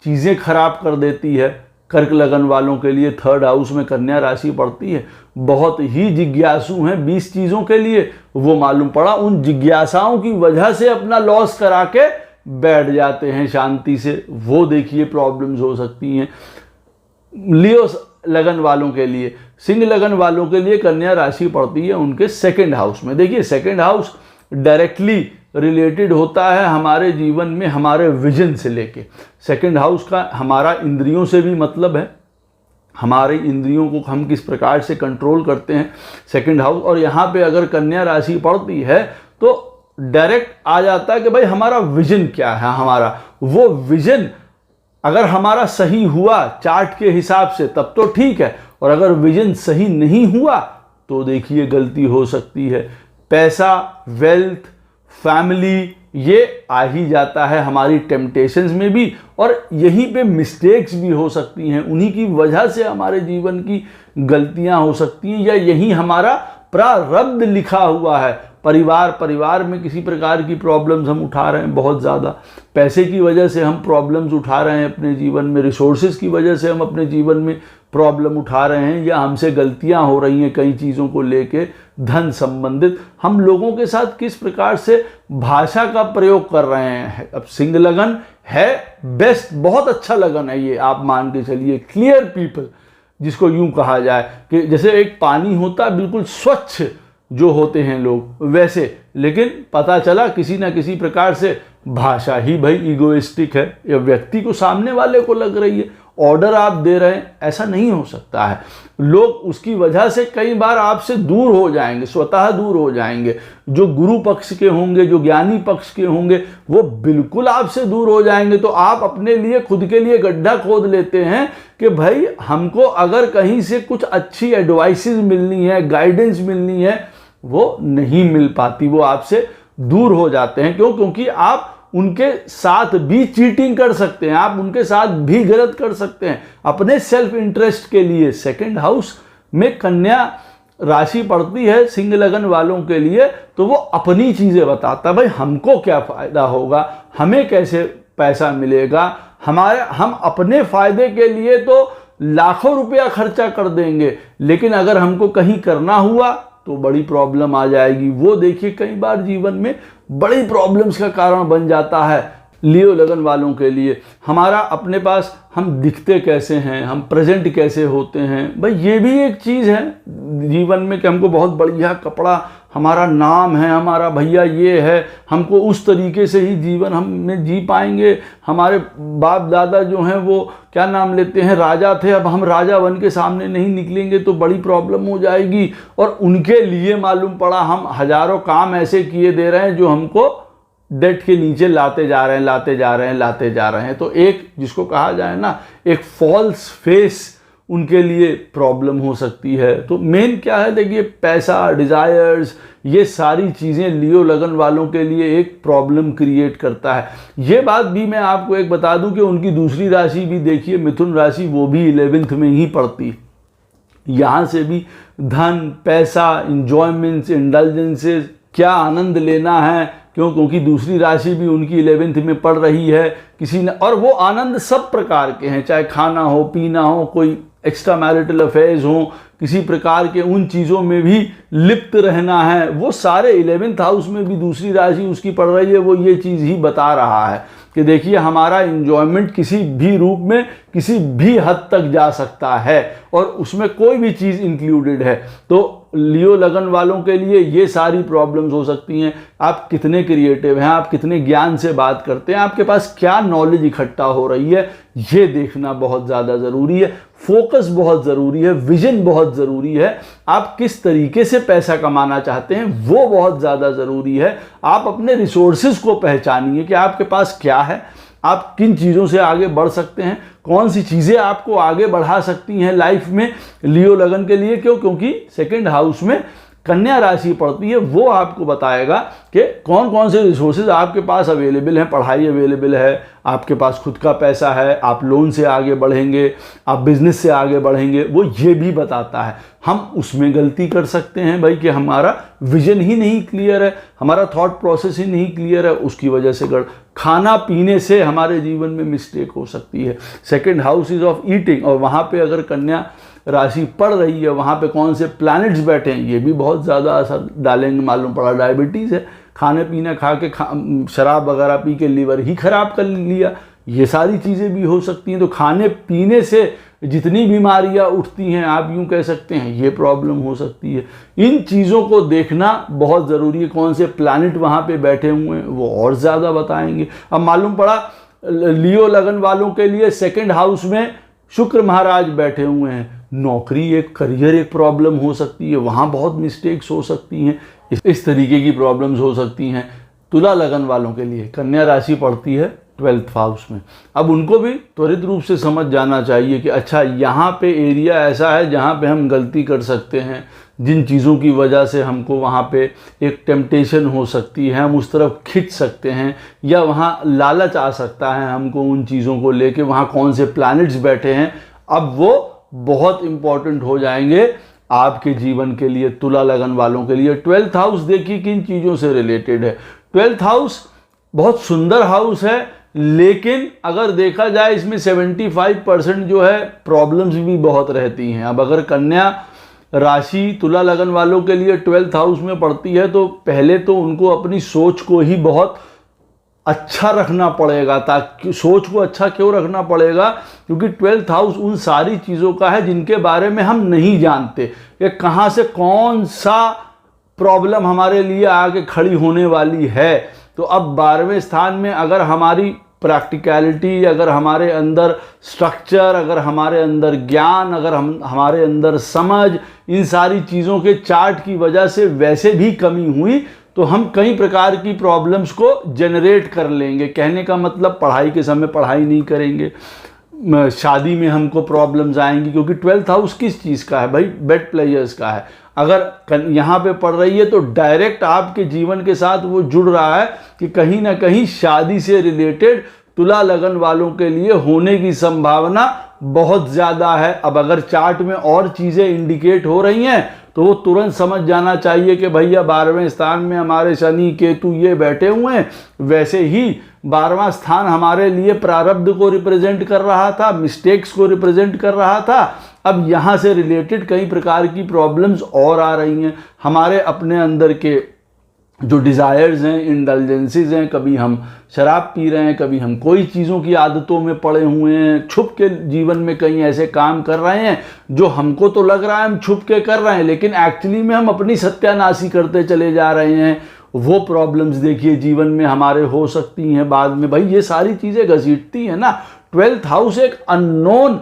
चीज़ें खराब कर देती है कर्क लगन वालों के लिए। 3rd हाउस में कन्या राशि पड़ती है, बहुत ही जिज्ञासु हैं 20 चीज़ों के लिए, वो मालूम पड़ा उन जिज्ञासाओं की वजह से अपना लॉस करा के बैठ जाते हैं शांति से, वो देखिए प्रॉब्लम्स हो सकती हैं। लियो लगन वालों के लिए, सिंह लगन वालों के लिए कन्या राशि पड़ती है उनके 2nd हाउस में। देखिए 2nd हाउस डायरेक्टली रिलेटेड होता है हमारे जीवन में हमारे विजन से लेके। सेकंड हाउस का हमारा इंद्रियों से भी मतलब है, हमारे इंद्रियों को हम किस प्रकार से कंट्रोल करते हैं सेकंड हाउस। और यहाँ पे अगर कन्या राशि पड़ती है तो डायरेक्ट आ जाता है कि भाई हमारा विजन क्या है, हमारा वो विजन अगर हमारा सही हुआ चार्ट के हिसाब से तब तो ठीक है, और अगर विजन सही नहीं हुआ तो देखिए गलती हो सकती है। पैसा, वेल्थ, फैमिली ये आ ही जाता है हमारी टेम्पटेशंस में भी, और यहीं पे मिस्टेक्स भी हो सकती हैं, उन्हीं की वजह से हमारे जीवन की गलतियां हो सकती हैं, या यही हमारा प्रारब्ध लिखा हुआ है। परिवार में किसी प्रकार की प्रॉब्लम्स हम उठा रहे हैं बहुत ज़्यादा, पैसे की वजह से हम प्रॉब्लम्स उठा रहे हैं अपने जीवन में, रिसोर्सेज की वजह से हम अपने जीवन में प्रॉब्लम उठा रहे हैं, या हमसे गलतियां हो रही हैं कई चीज़ों को लेके धन संबंधित। हम लोगों के साथ किस प्रकार से भाषा का प्रयोग कर रहे हैं। अब सिंह लगन है बेस्ट, बहुत अच्छा लगन है ये, आप मान के चलिए क्लियर पीपल जिसको यूं कहा जाए कि जैसे एक पानी होता है बिल्कुल स्वच्छ जो होते हैं लोग वैसे, लेकिन पता चला किसी ना किसी प्रकार से भाषा ही भाई इगोइस्टिक है, या व्यक्ति को सामने वाले को लग रही है, ऑर्डर आप दे रहे हैं, ऐसा नहीं हो सकता है। लोग उसकी वजह से कई बार आपसे दूर हो जाएंगे, स्वतः दूर हो जाएंगे। जो गुरु पक्ष के होंगे, जो ज्ञानी पक्ष के होंगे, वो बिल्कुल आपसे दूर हो जाएंगे। तो आप अपने लिए खुद के लिए गड्ढा खोद लेते हैं कि भाई हमको अगर कहीं से कुछ अच्छी एडवाइसेस मिलनी है, गाइडेंस मिलनी है, वो नहीं मिल पाती, वो आपसे दूर हो जाते हैं। क्यों? क्योंकि आप उनके साथ भी चीटिंग कर सकते हैं, आप उनके साथ भी गलत कर सकते हैं अपने सेल्फ इंटरेस्ट के लिए। सेकंड हाउस में कन्या राशि पड़ती है सिंह लगन वालों के लिए, तो वो अपनी चीजें बताता है, भाई हमको क्या फायदा होगा, हमें कैसे पैसा मिलेगा, हम अपने फायदे के लिए तो लाखों रुपया खर्चा कर देंगे, लेकिन अगर हमको कहीं करना हुआ तो बड़ी प्रॉब्लम आ जाएगी। वो देखिए कई बार जीवन में बड़ी प्रॉब्लम्स का कारण बन जाता है लियो लगन वालों के लिए। हमारा अपने पास हम दिखते कैसे हैं, हम प्रेजेंट कैसे होते हैं, भाई ये भी एक चीज़ है जीवन में कि हमको बहुत बढ़िया कपड़ा, हमारा नाम है, हमारा भैया ये है, हमको उस तरीके से ही जीवन हम जी पाएंगे। हमारे बाप दादा जो हैं वो क्या नाम लेते हैं, राजा थे, अब हम राजा बन के सामने नहीं निकलेंगे तो बड़ी प्रॉब्लम हो जाएगी। और उनके लिए मालूम पड़ा हम हजारों काम ऐसे किए दे रहे हैं जो हमको डेट के नीचे लाते जा रहे हैं। तो एक जिसको कहा जाए ना, एक फॉल्स फेस उनके लिए प्रॉब्लम हो सकती है। तो मेन क्या है, देखिए पैसा, डिज़ायर्स, ये सारी चीज़ें लियो लगन वालों के लिए एक प्रॉब्लम क्रिएट करता है। ये बात भी मैं आपको एक बता दूं कि उनकी दूसरी राशि भी देखिए मिथुन राशि, वो भी 11th में ही पड़ती। यहाँ से भी धन, पैसा, इंजॉयमेंट्स, इंडल्जेंसेस, क्या आनंद लेना है, क्योंकि दूसरी राशि भी उनकी 11th में पड़ रही है किसी न, और वो आनंद सब प्रकार के हैं, चाहे खाना हो, पीना हो, कोई एक्स्ट्रा मैरिटल अफेयर्स हो, किसी प्रकार के उन चीज़ों में भी लिप्त रहना है, वो सारे 11th हाउस में भी दूसरी राशि उसकी पड़ रही है। वो ये चीज़ ही बता रहा है कि देखिए हमारा इंजॉयमेंट किसी भी रूप में किसी भी हद तक जा सकता है, और उसमें कोई भी चीज़ इंक्लूडेड है। तो लियो लगन वालों के लिए ये सारी प्रॉब्लम्स हो सकती हैं। आप कितने क्रिएटिव हैं, आप कितने ज्ञान से बात करते हैं, आपके पास क्या नॉलेज इकट्ठा हो रही है, ये देखना बहुत ज़्यादा ज़रूरी है। फोकस बहुत ज़रूरी है, विजन बहुत ज़रूरी है। आप किस तरीके से पैसा कमाना चाहते हैं वो बहुत ज़्यादा ज़रूरी है। आप अपने रिसोर्सेज को पहचानिए कि आपके पास क्या है, आप किन चीज़ों से आगे बढ़ सकते हैं, कौन सी चीज़ें आपको आगे बढ़ा सकती हैं लाइफ में लियो लगन के लिए। क्योंकि सेकंड हाउस में कन्या राशि पड़ती है, वो आपको बताएगा कि कौन कौन से रिसोर्सेज आपके पास अवेलेबल हैं। पढ़ाई अवेलेबल है, आपके पास खुद का पैसा है, आप लोन से आगे बढ़ेंगे, आप बिजनेस से आगे बढ़ेंगे, वो ये भी बताता है। हम उसमें गलती कर सकते हैं भाई कि हमारा विजन ही नहीं क्लियर है, हमारा थॉट प्रोसेस ही नहीं क्लियर है, उसकी वजह से खाना पीने से हमारे जीवन में मिस्टेक हो सकती है। Second house is of eating, और वहाँ पे अगर कन्या राशि पड़ रही है, वहाँ पे कौन से प्लैनेट्स बैठे हैं ये भी बहुत ज़्यादा असर डालेंगे। मालूम पड़ा डायबिटीज़ है, खाने पीना खा के शराब वगैरह पी के लीवर ही खराब कर लिया, ये सारी चीज़ें भी हो सकती हैं। तो खाने पीने से जितनी बीमारियां उठती हैं आप यूं कह सकते हैं ये प्रॉब्लम हो सकती है। इन चीज़ों को देखना बहुत ज़रूरी है। कौन से प्लैनेट वहाँ पे बैठे हुए हैं वो और ज़्यादा बताएंगे। अब मालूम पड़ा लियो लगन वालों के लिए सेकंड हाउस में शुक्र महाराज बैठे हुए हैं, नौकरी एक करियर एक प्रॉब्लम हो सकती है, वहाँ बहुत मिस्टेक्स हो सकती हैं, इस तरीके की प्रॉब्लम्स हो सकती हैं। तुला लगन वालों के लिए कन्या राशि पड़ती है 12th हाउस में। अब उनको भी त्वरित रूप से समझ जाना चाहिए कि अच्छा यहाँ पे एरिया ऐसा है जहाँ पे हम गलती कर सकते हैं, जिन चीज़ों की वजह से हमको वहाँ पे एक टेम्पटेशन हो सकती है, हम उस तरफ खिंच सकते हैं या वहाँ लालच आ सकता है हमको उन चीज़ों को लेके, वहाँ कौन से प्लैनेट्स बैठे हैं, अब वो बहुत इम्पॉर्टेंट हो जाएंगे आपके जीवन के लिए, तुला लगन वालों के लिए। 12th हाउस देखिए किन चीज़ों से रिलेटेड है। 12th हाउस बहुत सुंदर हाउस है, लेकिन अगर देखा जाए इसमें 75% जो है प्रॉब्लम्स भी बहुत रहती हैं। अब अगर कन्या राशि तुला लगन वालों के लिए 12th हाउस में पड़ती है तो पहले तो उनको अपनी सोच को ही बहुत अच्छा रखना पड़ेगा। ताकि सोच को अच्छा क्यों रखना पड़ेगा, क्योंकि 12th हाउस उन सारी चीज़ों का है जिनके बारे में हम नहीं जानते कि कहाँ से कौन सा प्रॉब्लम हमारे लिए आके खड़ी होने वाली है। तो अब 12वें स्थान में अगर हमारी प्रैक्टिकलिटी, अगर हमारे अंदर स्ट्रक्चर, अगर हमारे अंदर ज्ञान, अगर हमारे अंदर समझ, इन सारी चीज़ों के चार्ट की वजह से वैसे भी कमी हुई तो हम कई प्रकार की प्रॉब्लम्स को जनरेट कर लेंगे। कहने का मतलब पढ़ाई के समय पढ़ाई नहीं करेंगे, शादी में हमको प्रॉब्लम्स आएंगी, क्योंकि 12th हाउस किस चीज़ का है भाई, बेड प्लेयर्स का है। अगर यहाँ पे पढ़ रही है तो डायरेक्ट आपके जीवन के साथ वो जुड़ रहा है कि कहीं ना कहीं शादी से रिलेटेड तुला लगन वालों के लिए होने की संभावना बहुत ज़्यादा है। अब अगर चार्ट में और चीज़ें इंडिकेट हो रही हैं तो वो तुरंत समझ जाना चाहिए कि भैया 12वें स्थान में हमारे शनि केतु ये बैठे हुए हैं। वैसे ही 12वां स्थान हमारे लिए प्रारब्ध को रिप्रेजेंट कर रहा था, मिस्टेक्स को रिप्रेजेंट कर रहा था। अब यहाँ से रिलेटेड कई प्रकार की प्रॉब्लम्स और आ रही हैं। हमारे अपने अंदर के जो डिज़ायर्स हैं, इंडल्जेंसीज हैं, कभी हम शराब पी रहे हैं, कभी हम कोई चीज़ों की आदतों में पड़े हुए हैं, छुप के जीवन में कई ऐसे काम कर रहे हैं जो हमको तो लग रहा है हम छुप के कर रहे हैं, लेकिन एक्चुअली में हम अपनी सत्यानाशी करते चले जा रहे हैं। वो प्रॉब्लम्स देखिए जीवन में हमारे हो सकती हैं बाद में। भाई ये सारी चीज़ें घसीटती हैं ना। 12th हाउस एक अननोन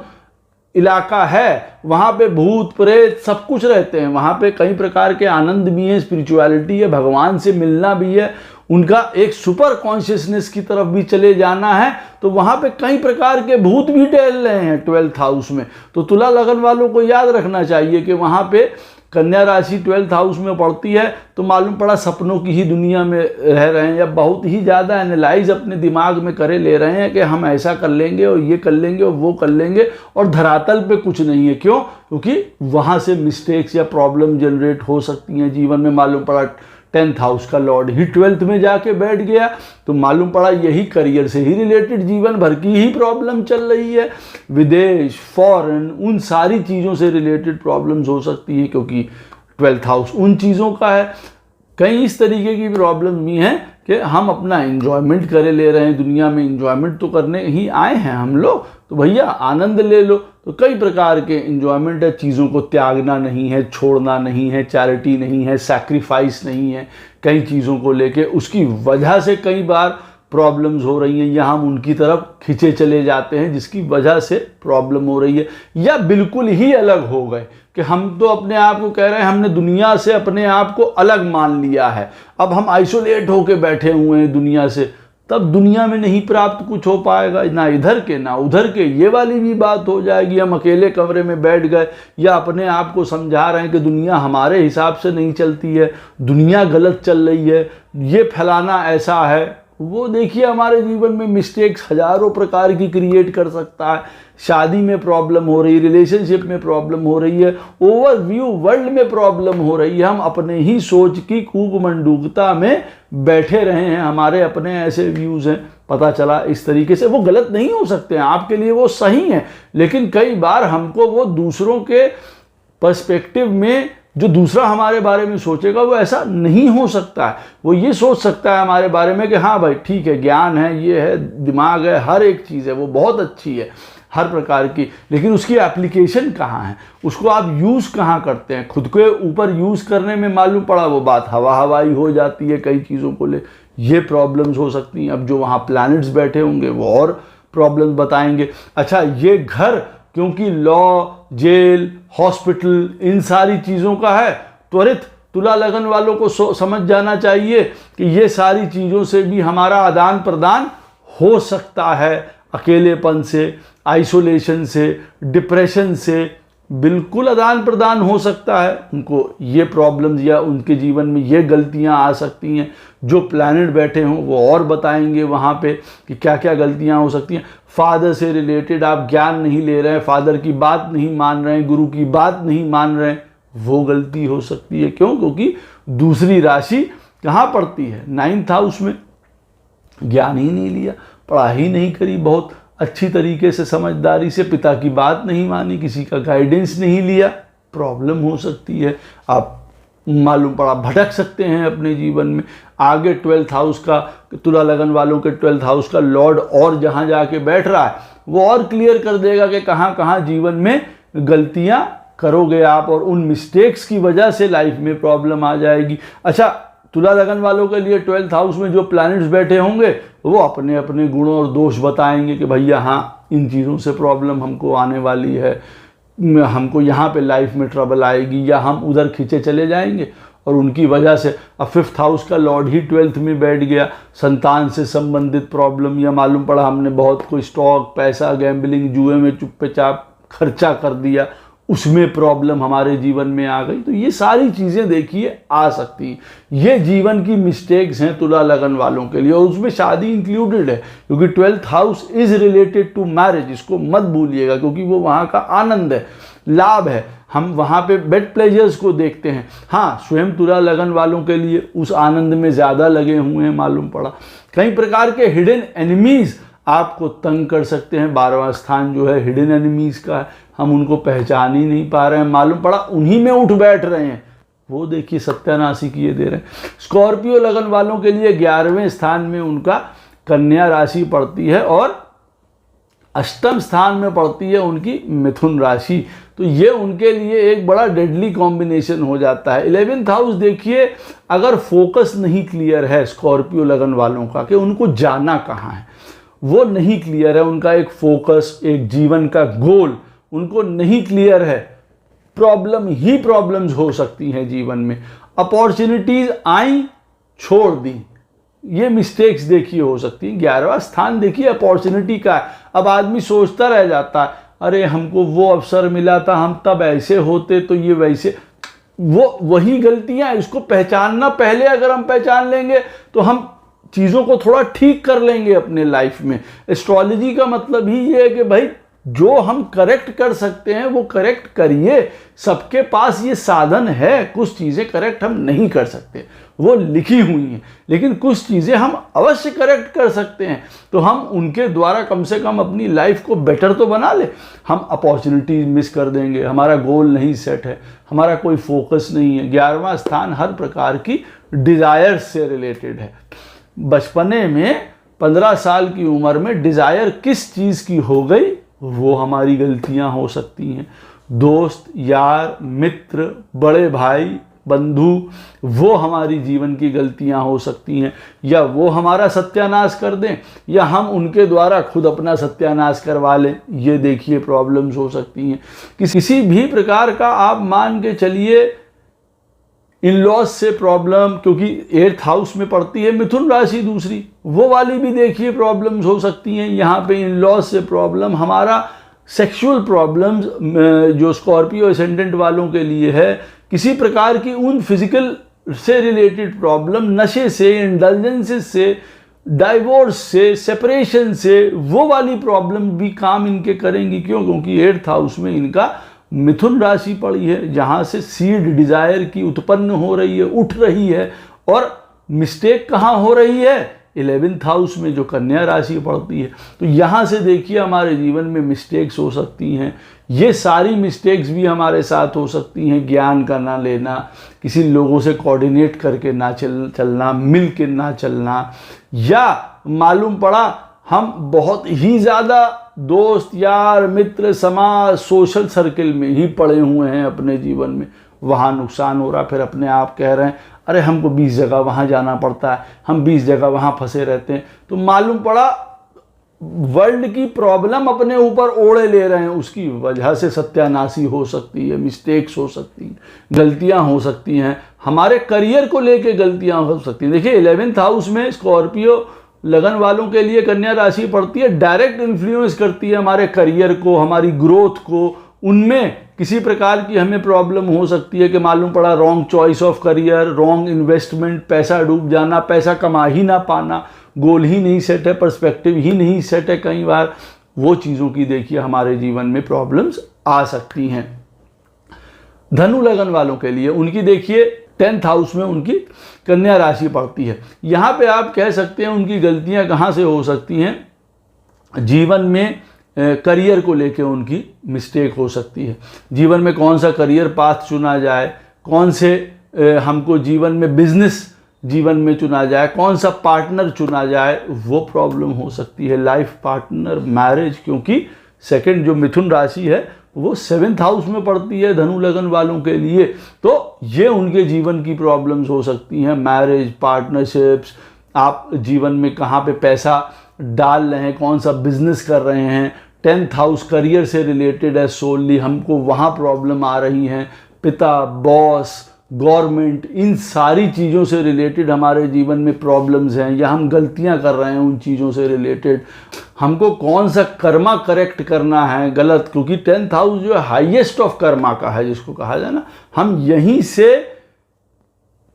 इलाका है, वहाँ पे भूत प्रेत सब कुछ रहते हैं, वहाँ पे कई प्रकार के आनंद भी हैं, स्पिरिचुअलिटी है, भगवान से मिलना भी है, उनका एक सुपर कॉन्शियसनेस की तरफ भी चले जाना है। तो वहाँ पे कई प्रकार के भूत भी टहल रहे हैं 12th हाउस में। तो तुला लगन वालों को याद रखना चाहिए कि वहाँ पे कन्या राशि 12th हाउस में पड़ती है तो मालूम पड़ा सपनों की ही दुनिया में रह रहे हैं, या बहुत ही ज़्यादा एनालाइज अपने दिमाग में करे ले रहे हैं कि हम ऐसा कर लेंगे और ये कर लेंगे और वो कर लेंगे, और धरातल पे कुछ नहीं है। क्यों? क्योंकि वहाँ से मिस्टेक्स या प्रॉब्लम जनरेट हो सकती हैं जीवन में। मालूम पड़ा 10th हाउस का लॉर्ड ही 12th में जाके बैठ गया तो मालूम पड़ा यही करियर से ही रिलेटेड जीवन भर की ही प्रॉब्लम चल रही है। विदेश, फॉरेन, उन सारी चीज़ों से रिलेटेड प्रॉब्लम्स हो सकती हैं, क्योंकि 12th हाउस उन चीज़ों का है। कई इस तरीके की प्रॉब्लम भी हैं कि हम अपना एंजॉयमेंट करे ले रहे हैं, दुनिया में एंजॉयमेंट तो करने ही आए हैं हम लोग, तो भैया आनंद ले लो। तो कई प्रकार के एंजॉयमेंट है, चीज़ों को त्यागना नहीं है, छोड़ना नहीं है, चैरिटी नहीं है, सैक्रिफाइस नहीं है, कई चीज़ों को लेके उसकी वजह से कई बार प्रॉब्लम्स हो रही हैं, या हम उनकी तरफ खिंचे चले जाते हैं जिसकी वजह से प्रॉब्लम हो रही है, या बिल्कुल ही अलग हो गए कि हम तो अपने आप को कह रहे हैं हमने दुनिया से अपने आप को अलग मान लिया है, अब हम आइसोलेट होके बैठे हुए हैं दुनिया से, तब दुनिया में नहीं प्राप्त कुछ हो पाएगा, ना इधर के ना उधर के, ये वाली भी बात हो जाएगी। हम अकेले कमरे में बैठ गए या अपने आप को समझा रहे हैं कि दुनिया हमारे हिसाब से नहीं चलती है, दुनिया गलत चल रही है, ये फैलाना ऐसा है, वो देखिए हमारे जीवन में मिस्टेक्स हजारों प्रकार की क्रिएट कर सकता है। शादी में प्रॉब्लम हो रही है, रिलेशनशिप में प्रॉब्लम हो रही है, ओवरव्यू वर्ल्ड में प्रॉब्लम हो रही है। हम अपने ही सोच की कूकमंडूकता में बैठे रहे हैं, हमारे अपने ऐसे व्यूज़ हैं, पता चला इस तरीके से। वो गलत नहीं हो सकते हैं, आपके लिए वो सही है, लेकिन कई बार हमको वो दूसरों के पर्सपेक्टिव में जो दूसरा हमारे बारे में सोचेगा वो ऐसा नहीं हो सकता है। वो ये सोच सकता है हमारे बारे में कि हाँ भाई ठीक है, ज्ञान है, ये है, दिमाग है, हर एक चीज़ है, वो बहुत अच्छी है, हर प्रकार की, लेकिन उसकी एप्लीकेशन कहाँ है, उसको आप यूज़ कहाँ करते हैं, खुद के ऊपर यूज़ करने में मालूम पड़ा वो बात हवाई हो जाती है कई चीज़ों को ले, ये प्रॉब्लम्स हो सकती हैं। अब जो वहाँ प्लैनेट्स बैठे होंगे वो और प्रॉब्लम्स बताएंगे। अच्छा, ये घर क्योंकि लॉ, जेल, हॉस्पिटल इन सारी चीज़ों का है, त्वरित तुला लगन वालों को समझ जाना चाहिए कि ये सारी चीज़ों से भी हमारा आदान प्रदान हो सकता है, अकेलेपन से, आइसोलेशन से, डिप्रेशन से बिल्कुल आदान प्रदान हो सकता है। उनको ये प्रॉब्लम्स या उनके जीवन में ये गलतियां आ सकती हैं। जो प्लैनेट बैठे हों वो और बताएंगे वहाँ पे कि क्या क्या गलतियां हो सकती हैं। फादर से रिलेटेड आप ज्ञान नहीं ले रहे हैं, फादर की बात नहीं मान रहे हैं, गुरु की बात नहीं मान रहे हैं, वो गलती हो सकती है। क्यों? क्योंकि दूसरी राशि कहाँ पड़ती है? 9th हाउस में। ज्ञान ही नहीं लिया, पढ़ाई नहीं करी बहुत अच्छी तरीके से, समझदारी से, पिता की बात नहीं मानी, किसी का गाइडेंस नहीं लिया, प्रॉब्लम हो सकती है। आप मालूम पड़ा भटक सकते हैं अपने जीवन में। आगे 12th हाउस का, तुला लगन वालों के 12th हाउस का लॉर्ड और जहाँ जाके बैठ रहा है वो और क्लियर कर देगा कि कहाँ कहाँ जीवन में गलतियाँ करोगे आप, और उन मिस्टेक्स की वजह से लाइफ में प्रॉब्लम आ जाएगी। अच्छा, तुला लगन वालों के लिए 12th हाउस में जो प्लैनेट्स बैठे होंगे वो अपने अपने गुणों और दोष बताएंगे कि भैया हाँ, इन चीज़ों से प्रॉब्लम हमको आने वाली है, हमको यहाँ पे लाइफ में ट्रबल आएगी, या हम उधर खींचे चले जाएंगे और उनकी वजह से। अब 5th हाउस का लॉर्ड ही 12th में बैठ गया, संतान से संबंधित प्रॉब्लम, या मालूम पड़ा हमने बहुत कोई स्टॉक, पैसा, गैम्बलिंग, जुए में चुपचाप खर्चा कर दिया, उसमें प्रॉब्लम हमारे जीवन में आ गई। तो ये सारी चीज़ें देखिए आ सकती हैं। ये जीवन की मिस्टेक्स हैं तुला लगन वालों के लिए, और उसमें शादी इंक्लूडेड है, क्योंकि 12th house is related to marriage. इसको मत भूलिएगा, क्योंकि वो वहाँ का आनंद है, लाभ है। हम वहाँ पे बेड प्लेजर्स को देखते हैं। हाँ, स्वयं तुला लगन वालों के लिए उस आनंद में ज़्यादा लगे हुए हैं, मालूम पड़ा। कई प्रकार के हिडन एनिमीज़ आपको तंग कर सकते हैं। 12वां स्थान जो है हिडन एनिमीज़ का है, हम उनको पहचान ही नहीं पा रहे हैं, मालूम पड़ा उन्हीं में उठ बैठ रहे हैं। वो देखिए सत्यानाशी किए दे रहे हैं। स्कॉर्पियो लगन वालों के लिए 11वें स्थान में उनका कन्या राशि पड़ती है, और 8वें स्थान में पड़ती है उनकी मिथुन राशि। तो ये उनके लिए एक बड़ा डेडली कॉम्बिनेशन हो जाता है। 11th हाउस देखिए, अगर फोकस नहीं क्लियर है स्कॉर्पियो लगन वालों का कि उनको जाना कहाँ है, वो नहीं क्लियर है, उनका एक फोकस, एक जीवन का गोल उनको नहीं क्लियर है, प्रॉब्लम ही प्रॉब्लम्स हो सकती हैं जीवन में। अपॉर्चुनिटीज आई, छोड़ दी, ये मिस्टेक्स देखिए हो सकती हैं। 11वां स्थान देखिए अपॉर्चुनिटी का है। अब आदमी सोचता रह जाता है, अरे हमको वो अवसर मिला था, हम तब ऐसे होते तो ये वैसे, वो वही गलतियां। इसको पहचानना, पहले अगर हम पहचान लेंगे तो हम चीज़ों को थोड़ा ठीक कर लेंगे अपने लाइफ में। एस्ट्रोलॉजी का मतलब ही ये है कि भाई जो हम करेक्ट कर सकते हैं वो करेक्ट करिए। सबके पास ये साधन है। कुछ चीज़ें करेक्ट हम नहीं कर सकते, वो लिखी हुई हैं, लेकिन कुछ चीज़ें हम अवश्य करेक्ट कर सकते हैं। तो हम उनके द्वारा कम से कम अपनी लाइफ को बेटर तो बना ले। हम अपॉर्चुनिटी मिस कर देंगे, हमारा गोल नहीं सेट है, हमारा कोई फोकस नहीं है। 11वां स्थान हर प्रकार की डिज़ायर से रिलेटेड है। बचपने में 15 साल की उम्र में डिज़ायर किस चीज़ की हो गई, वो हमारी गलतियां हो सकती हैं। दोस्त, यार, मित्र, बड़े भाई, बंधु, वो हमारी जीवन की गलतियां हो सकती हैं, या वो हमारा सत्यानाश कर दें, या हम उनके द्वारा खुद अपना सत्यानाश करवा लें। ये देखिए प्रॉब्लम्स हो सकती हैं। किसी भी प्रकार का आप मान के चलिए इन लॉज से प्रॉब्लम, क्योंकि 8th हाउस में पड़ती है मिथुन राशि दूसरी, वो वाली भी देखिए प्रॉब्लम्स हो सकती हैं। यहाँ पे इन लॉज से प्रॉब्लम, हमारा सेक्सुअल प्रॉब्लम्स जो स्कॉर्पियो एसेंडेंट वालों के लिए है, किसी प्रकार की उन फिजिकल से रिलेटेड प्रॉब्लम, नशे से, इंडल्जेंसेस से, डाइवोर्स से, सेपरेशन से, वो वाली प्रॉब्लम भी काम इनके करेंगी। क्यों? क्योंकि 8th हाउस में इनका मिथुन राशि पड़ी है, जहाँ से सीड डिजायर की उत्पन्न हो रही है, उठ रही है। और मिस्टेक कहाँ हो रही है? 11th हाउस में जो कन्या राशि पड़ती है। तो यहाँ से देखिए हमारे जीवन में मिस्टेक्स हो सकती हैं। ये सारी मिस्टेक्स भी हमारे साथ हो सकती हैं। ज्ञान का ना लेना, किसी लोगों से कोऑर्डिनेट करके ना चलना, मिल के ना चलना, या मालूम पड़ा हम बहुत ही ज़्यादा दोस्त यार मित्र समाज सोशल सर्किल में ही पड़े हुए हैं अपने जीवन में, वहाँ नुकसान हो रहा, फिर अपने आप कह रहे हैं अरे हमको 20 जगह वहाँ जाना पड़ता है, हम 20 जगह वहाँ फंसे रहते हैं। तो मालूम पड़ा वर्ल्ड की प्रॉब्लम अपने ऊपर ओढ़े ले रहे हैं, उसकी वजह से सत्यानाशी हो सकती है, मिस्टेक्स हो सकती हैं, गलतियां हो सकती हैं, हमारे करियर को लेके गलतियां हो सकती हैं। देखिए 11th हाउस में स्कॉर्पियो लगन वालों के लिए कन्या राशि पड़ती है, डायरेक्ट इन्फ्लुएंस करती है हमारे करियर को, हमारी ग्रोथ को। उनमें किसी प्रकार की हमें प्रॉब्लम हो सकती है कि मालूम पड़ा wrong choice of career, wrong investment, पैसा डूब जाना, पैसा कमा ही ना पाना, गोल ही नहीं सेट है, पर्सपेक्टिव ही नहीं सेट है, कई बार वो चीज़ों की देखिए हमारे जीवन में प्रॉब्लम्स आ सकती हैं। धनु लगन वालों के लिए उनकी देखिए 10th हाउस में उनकी कन्या राशि पड़ती है। यहाँ पे आप कह सकते हैं उनकी गलतियाँ कहाँ से हो सकती हैं, जीवन में करियर को लेके उनकी मिस्टेक हो सकती है। जीवन में कौन सा करियर पाथ चुना जाए, कौन से हमको जीवन में बिजनेस जीवन में चुना जाए, कौन सा पार्टनर चुना जाए, वो प्रॉब्लम हो सकती है। लाइफ पार्टनर, मैरिज, क्योंकि सेकंड जो मिथुन राशि है वो 7th हाउस में पड़ती है धनु लगन वालों के लिए, तो ये उनके जीवन की प्रॉब्लम्स हो सकती हैं। मैरिज, पार्टनरशिप्स, आप जीवन में कहाँ पे पैसा डाल रहे हैं, कौन सा बिजनेस कर रहे हैं। 10th हाउस करियर से रिलेटेड है सोलली, हमको वहाँ प्रॉब्लम आ रही हैं। पिता, बॉस, गवर्नमेंट, इन सारी चीज़ों से रिलेटेड हमारे जीवन में प्रॉब्लम्स हैं, या हम गलतियां कर रहे हैं उन चीज़ों से रिलेटेड। हमको कौन सा कर्मा करेक्ट करना है, गलत, क्योंकि 10th हाउस जो है हाईएस्ट ऑफ कर्मा का है, जिसको कहा जाए ना, हम यहीं से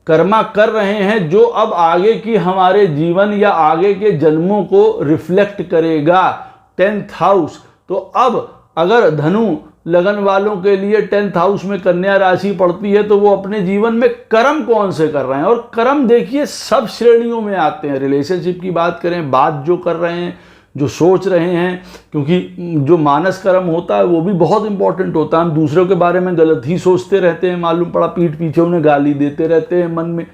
कर्मा कर रहे हैं जो अब आगे की हमारे जीवन या आगे के जन्मों को रिफ्लेक्ट करेगा 10th हाउस। तो अब अगर धनु लगन वालों के लिए 10th हाउस में कन्या राशि पड़ती है तो वो अपने जीवन में कर्म कौन से कर रहे हैं, और कर्म देखिए सब श्रेणियों में आते हैं। रिलेशनशिप की बात करें, बात जो कर रहे हैं, जो सोच रहे हैं, क्योंकि जो मानस कर्म होता है वो भी बहुत इंपॉर्टेंट होता है। हम दूसरों के बारे में गलत ही सोचते रहते हैं, मालूम पड़ा पीठ पीछे उन्हें गाली देते रहते हैं मन में,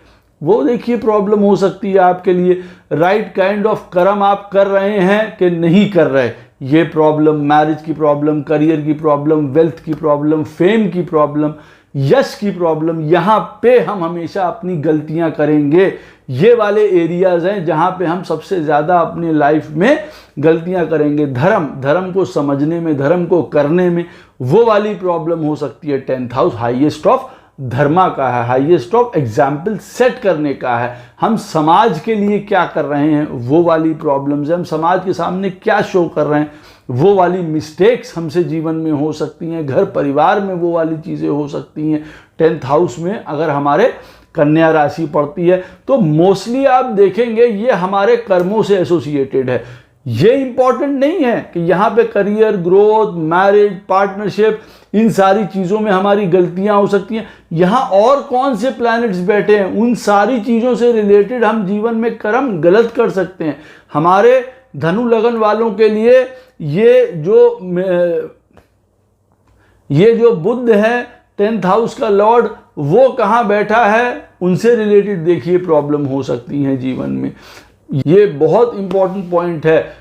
वो देखिए प्रॉब्लम हो सकती है आपके लिए। राइट काइंड ऑफ कर्म आप कर रहे हैं कि नहीं कर रहे, ये प्रॉब्लम, मैरिज की प्रॉब्लम, करियर की प्रॉब्लम, वेल्थ की प्रॉब्लम, फेम की प्रॉब्लम, यश की प्रॉब्लम, यहाँ पे हम हमेशा अपनी गलतियां करेंगे। ये वाले एरियाज हैं जहाँ पे हम सबसे ज़्यादा अपनी लाइफ में गलतियां करेंगे। धर्म को समझने में, धर्म को करने में, वो वाली प्रॉब्लम हो सकती है। 10th हाउस हाईएस्ट ऑफ धर्मा का है, हाईएस्ट ऑफ एग्जाम्पल सेट करने का है। हम समाज के लिए क्या कर रहे हैं, वो वाली प्रॉब्लम्स है। हम समाज के सामने क्या शो कर रहे हैं, वो वाली मिस्टेक्स हमसे जीवन में हो सकती हैं। घर परिवार में वो वाली चीज़ें हो सकती हैं। 10th हाउस में अगर हमारे कन्या राशि पड़ती है तो मोस्टली आप देखेंगे ये हमारे कर्मों से एसोसिएटेड है। ये इंपॉर्टेंट नहीं है कि यहाँ पे करियर, ग्रोथ, मैरिज, पार्टनरशिप, इन सारी चीज़ों में हमारी गलतियां हो सकती हैं। यहाँ और कौन से प्लैनेट्स बैठे हैं, उन सारी चीज़ों से रिलेटेड हम जीवन में कर्म गलत कर सकते हैं। हमारे धनु लगन वालों के लिए ये जो बुध है 10th हाउस का लॉर्ड, वो कहाँ बैठा है, उनसे रिलेटेड देखिए प्रॉब्लम हो सकती हैं जीवन में। ये बहुत इंपॉर्टेंट पॉइंट है।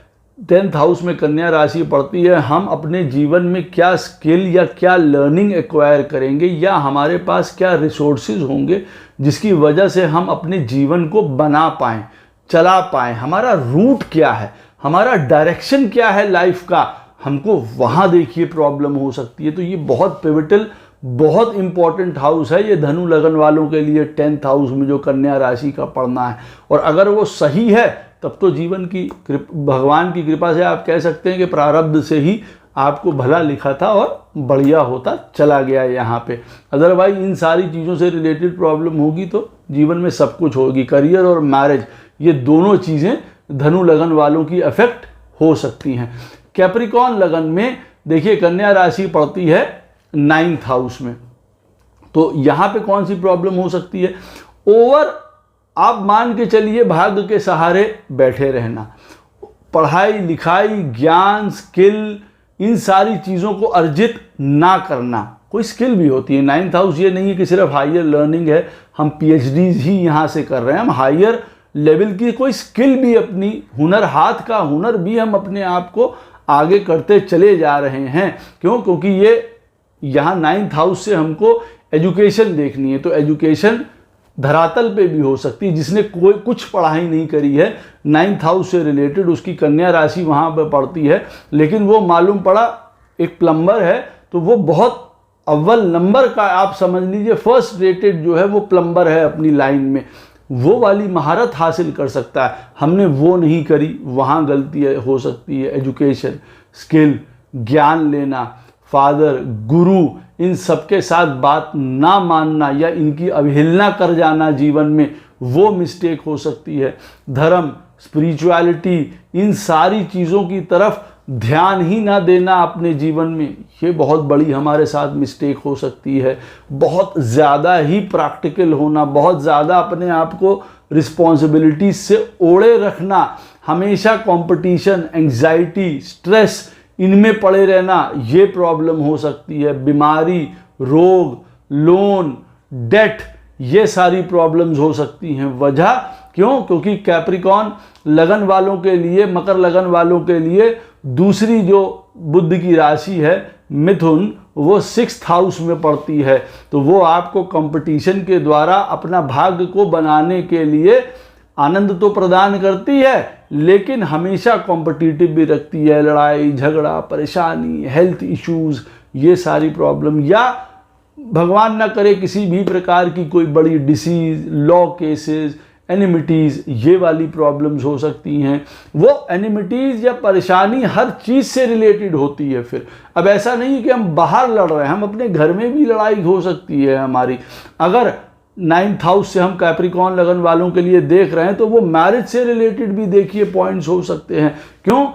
10th हाउस में कन्या राशि पड़ती है, हम अपने जीवन में क्या स्किल या क्या लर्निंग एक्वायर करेंगे, या हमारे पास क्या रिसोर्सेज होंगे जिसकी वजह से हम अपने जीवन को बना पाएँ, चला पाएँ। हमारा रूट क्या है, हमारा डायरेक्शन क्या है लाइफ का, हमको वहाँ देखिए प्रॉब्लम हो सकती है। तो ये बहुत पिवटल, बहुत इंपॉर्टेंट हाउस है ये धनु लगन वालों के लिए। 10th हाउस में जो कन्या राशि का पड़ना है, और अगर वो सही है तब तो जीवन की भगवान की कृपा से आप कह सकते हैं कि प्रारब्ध से ही आपको भला लिखा था और बढ़िया होता चला गया यहाँ पे। अदरवाइज इन सारी चीज़ों से रिलेटेड प्रॉब्लम होगी तो जीवन में सब कुछ होगी। करियर और मैरिज, ये दोनों चीज़ें धनु लगन वालों की अफेक्ट हो सकती हैं। कैप्रिकॉर्न लगन में देखिए कन्या राशि पड़ती है 9th हाउस में, तो यहाँ पे कौन सी प्रॉब्लम हो सकती है, ओवर आप मान के चलिए भाग्य के सहारे बैठे रहना, पढ़ाई लिखाई, ज्ञान, स्किल, इन सारी चीज़ों को अर्जित ना करना। कोई स्किल भी होती है। 9th हाउस ये नहीं है कि सिर्फ हायर लर्निंग है, हम PhDs ही यहाँ से कर रहे हैं, हम हायर लेवल की कोई स्किल भी, अपनी हुनर, हाथ का हुनर भी हम अपने आप को आगे करते चले जा रहे हैं। क्यों? क्योंकि ये यहाँ 9th हाउस से हमको एजुकेशन देखनी है, तो एजुकेशन धरातल पे भी हो सकती है। जिसने कोई कुछ पढ़ाई नहीं करी है 9th हाउस से रिलेटेड, उसकी कन्या राशि वहाँ पे पड़ती है, लेकिन वो मालूम पड़ा एक प्लम्बर है, तो वो बहुत अव्वल नंबर का, आप समझ लीजिए फर्स्ट रेटेड जो है वो प्लम्बर है अपनी लाइन में, वो वाली महारत हासिल कर सकता है। हमने वो नहीं करी, वहाँ गलती हो सकती है। एजुकेशन, स्किल, ज्ञान लेना, फादर, गुरु, इन सबके साथ बात ना मानना या इनकी अवहेलना कर जाना जीवन में, वो मिस्टेक हो सकती है। धर्म, स्पिरिचुअलिटी, इन सारी चीज़ों की तरफ ध्यान ही ना देना अपने जीवन में, ये बहुत बड़ी हमारे साथ मिस्टेक हो सकती है। बहुत ज़्यादा ही प्रैक्टिकल होना, बहुत ज़्यादा अपने आप को रिस्पॉन्सिबिलिटी से ओढ़े रखना, हमेशा कंपटीशन, एंग्जाइटी, स्ट्रेस, इनमें पड़े रहना, ये प्रॉब्लम हो सकती है। बीमारी, रोग, लोन, डेट, ये सारी प्रॉब्लम्स हो सकती हैं। वजह क्यों? क्योंकि कैप्रिकॉन लगन वालों के लिए, मकर लगन वालों के लिए दूसरी जो बुध की राशि है मिथुन, वो 6th हाउस में पड़ती है, तो वो आपको कंपटीशन के द्वारा अपना भाग्य को बनाने के लिए आनंद तो प्रदान करती है, लेकिन हमेशा कॉम्पिटिटिव भी रखती है। लड़ाई झगड़ा, परेशानी, हेल्थ इश्यूज, ये सारी प्रॉब्लम, या भगवान ना करे किसी भी प्रकार की कोई बड़ी डिसीज, लॉ केसेस, एनिमिटीज़, ये वाली प्रॉब्लम्स हो सकती हैं। वो एनिमिटीज़ या परेशानी हर चीज़ से रिलेटेड होती है। फिर अब ऐसा नहीं है कि हम बाहर लड़ रहे हैं, हम अपने घर में भी लड़ाई हो सकती है हमारी। अगर 9th हाउस से हम कैप्रिकॉन लगन वालों के लिए देख रहे हैं, तो वो मैरिज से रिलेटेड भी देखिए पॉइंट्स हो सकते हैं। क्यों?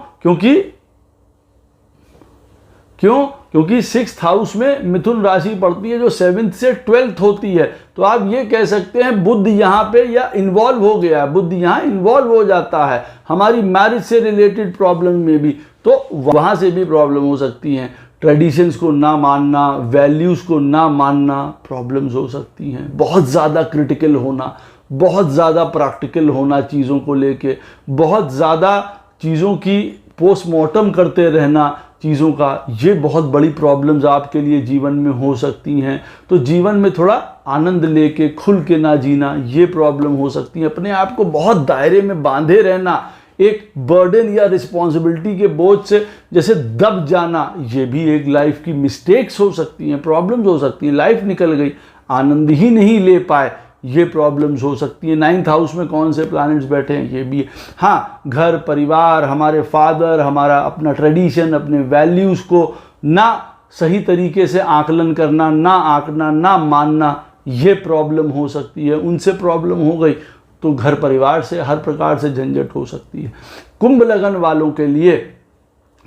क्योंकि 6th हाउस में मिथुन राशि पड़ती है, जो 7th से 12th होती है। तो आप ये कह सकते हैं बुध यहाँ पे या इन्वॉल्व हो गया, बुध यहाँ इन्वॉल्व हो जाता है हमारी मैरिज से रिलेटेड प्रॉब्लम में भी, तो वहाँ से भी प्रॉब्लम हो सकती हैं। ट्रेडिशंस को ना मानना, वैल्यूज़ को ना मानना, प्रॉब्लम्स हो सकती हैं। बहुत ज़्यादा क्रिटिकल होना, बहुत ज़्यादा प्रैक्टिकल होना चीज़ों को लेके, बहुत ज़्यादा चीज़ों की पोस्टमार्टम करते रहना चीज़ों का, ये बहुत बड़ी प्रॉब्लम्स आपके लिए जीवन में हो सकती हैं। तो जीवन में थोड़ा आनंद लेके खुल के ना जीना, ये प्रॉब्लम हो सकती है। अपने आप को बहुत दायरे में बांधे रहना, एक बर्डन या रिस्पॉन्सिबिलिटी के बोझ से जैसे दब जाना, ये भी एक लाइफ की मिस्टेक्स हो सकती हैं, प्रॉब्लम्स हो सकती हैं। लाइफ निकल गई, आनंद ही नहीं ले पाए, ये प्रॉब्लम्स हो सकती हैं। 9th हाउस में कौन से प्लैनेट्स बैठे हैं, ये भी। हाँ, घर परिवार, हमारे फादर, हमारा अपना ट्रेडिशन, अपने वैल्यूज़ को ना सही तरीके से आकलन करना, ना आंकना, ना मानना, ये प्रॉब्लम हो सकती है। उनसे प्रॉब्लम हो गई तो घर परिवार से हर प्रकार से झंझट हो सकती है। कुंभ लगन वालों के लिए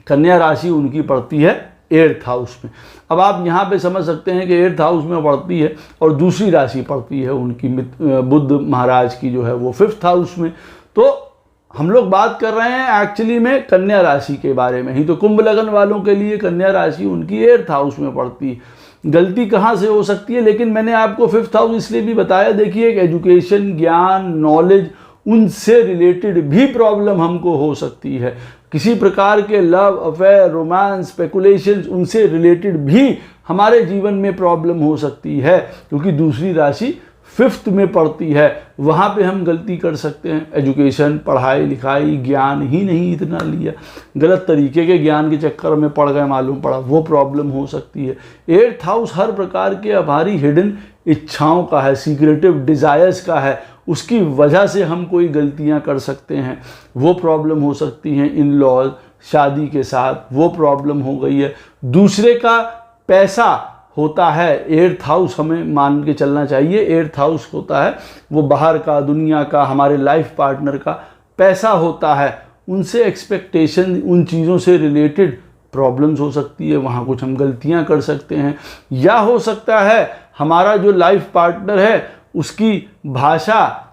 कन्या राशि उनकी पड़ती है 8th हाउस में। अब आप यहाँ पे समझ सकते हैं कि 8th हाउस में पड़ती है और दूसरी राशि पड़ती है उनकी बुध महाराज की जो है वो 5th हाउस में। तो हम लोग बात कर रहे हैं एक्चुअली में कन्या राशि के बारे में ही। तो कुंभ लगन वालों के लिए कन्या राशि उनकी 8th हाउस में पड़ती है। गलती कहाँ से हो सकती है, लेकिन मैंने आपको 5th हाउस इसलिए भी बताया, देखिए एक एजुकेशन, ज्ञान, नॉलेज, उनसे रिलेटेड भी प्रॉब्लम हमको हो सकती है। किसी प्रकार के लव अफेयर, रोमांस, स्पेकुलेशंस, उनसे रिलेटेड भी हमारे जीवन में प्रॉब्लम हो सकती है, क्योंकि दूसरी राशि 5th में पड़ती है। वहाँ पे हम गलती कर सकते हैं। एजुकेशन, पढ़ाई लिखाई, ज्ञान ही नहीं इतना लिया, गलत तरीके के ज्ञान के चक्कर में पड़ गए, मालूम पड़ा, वो प्रॉब्लम हो सकती है। 8th हाउस हर प्रकार के हमारी हिडन इच्छाओं का है, सीक्रेटिव डिज़ायर्स का है, उसकी वजह से हम कोई गलतियां कर सकते हैं, वो प्रॉब्लम हो सकती हैं। इन लॉज, शादी के साथ वो प्रॉब्लम हो गई है। दूसरे का पैसा होता है 8th हाउस, हमें मान के चलना चाहिए 8th हाउस होता है वो बाहर का, दुनिया का, हमारे लाइफ पार्टनर का पैसा होता है। उनसे एक्सपेक्टेशन, उन चीज़ों से रिलेटेड प्रॉब्लम्स हो सकती है, वहाँ कुछ हम गलतियाँ कर सकते हैं। या हो सकता है हमारा जो लाइफ पार्टनर है उसकी भाषा,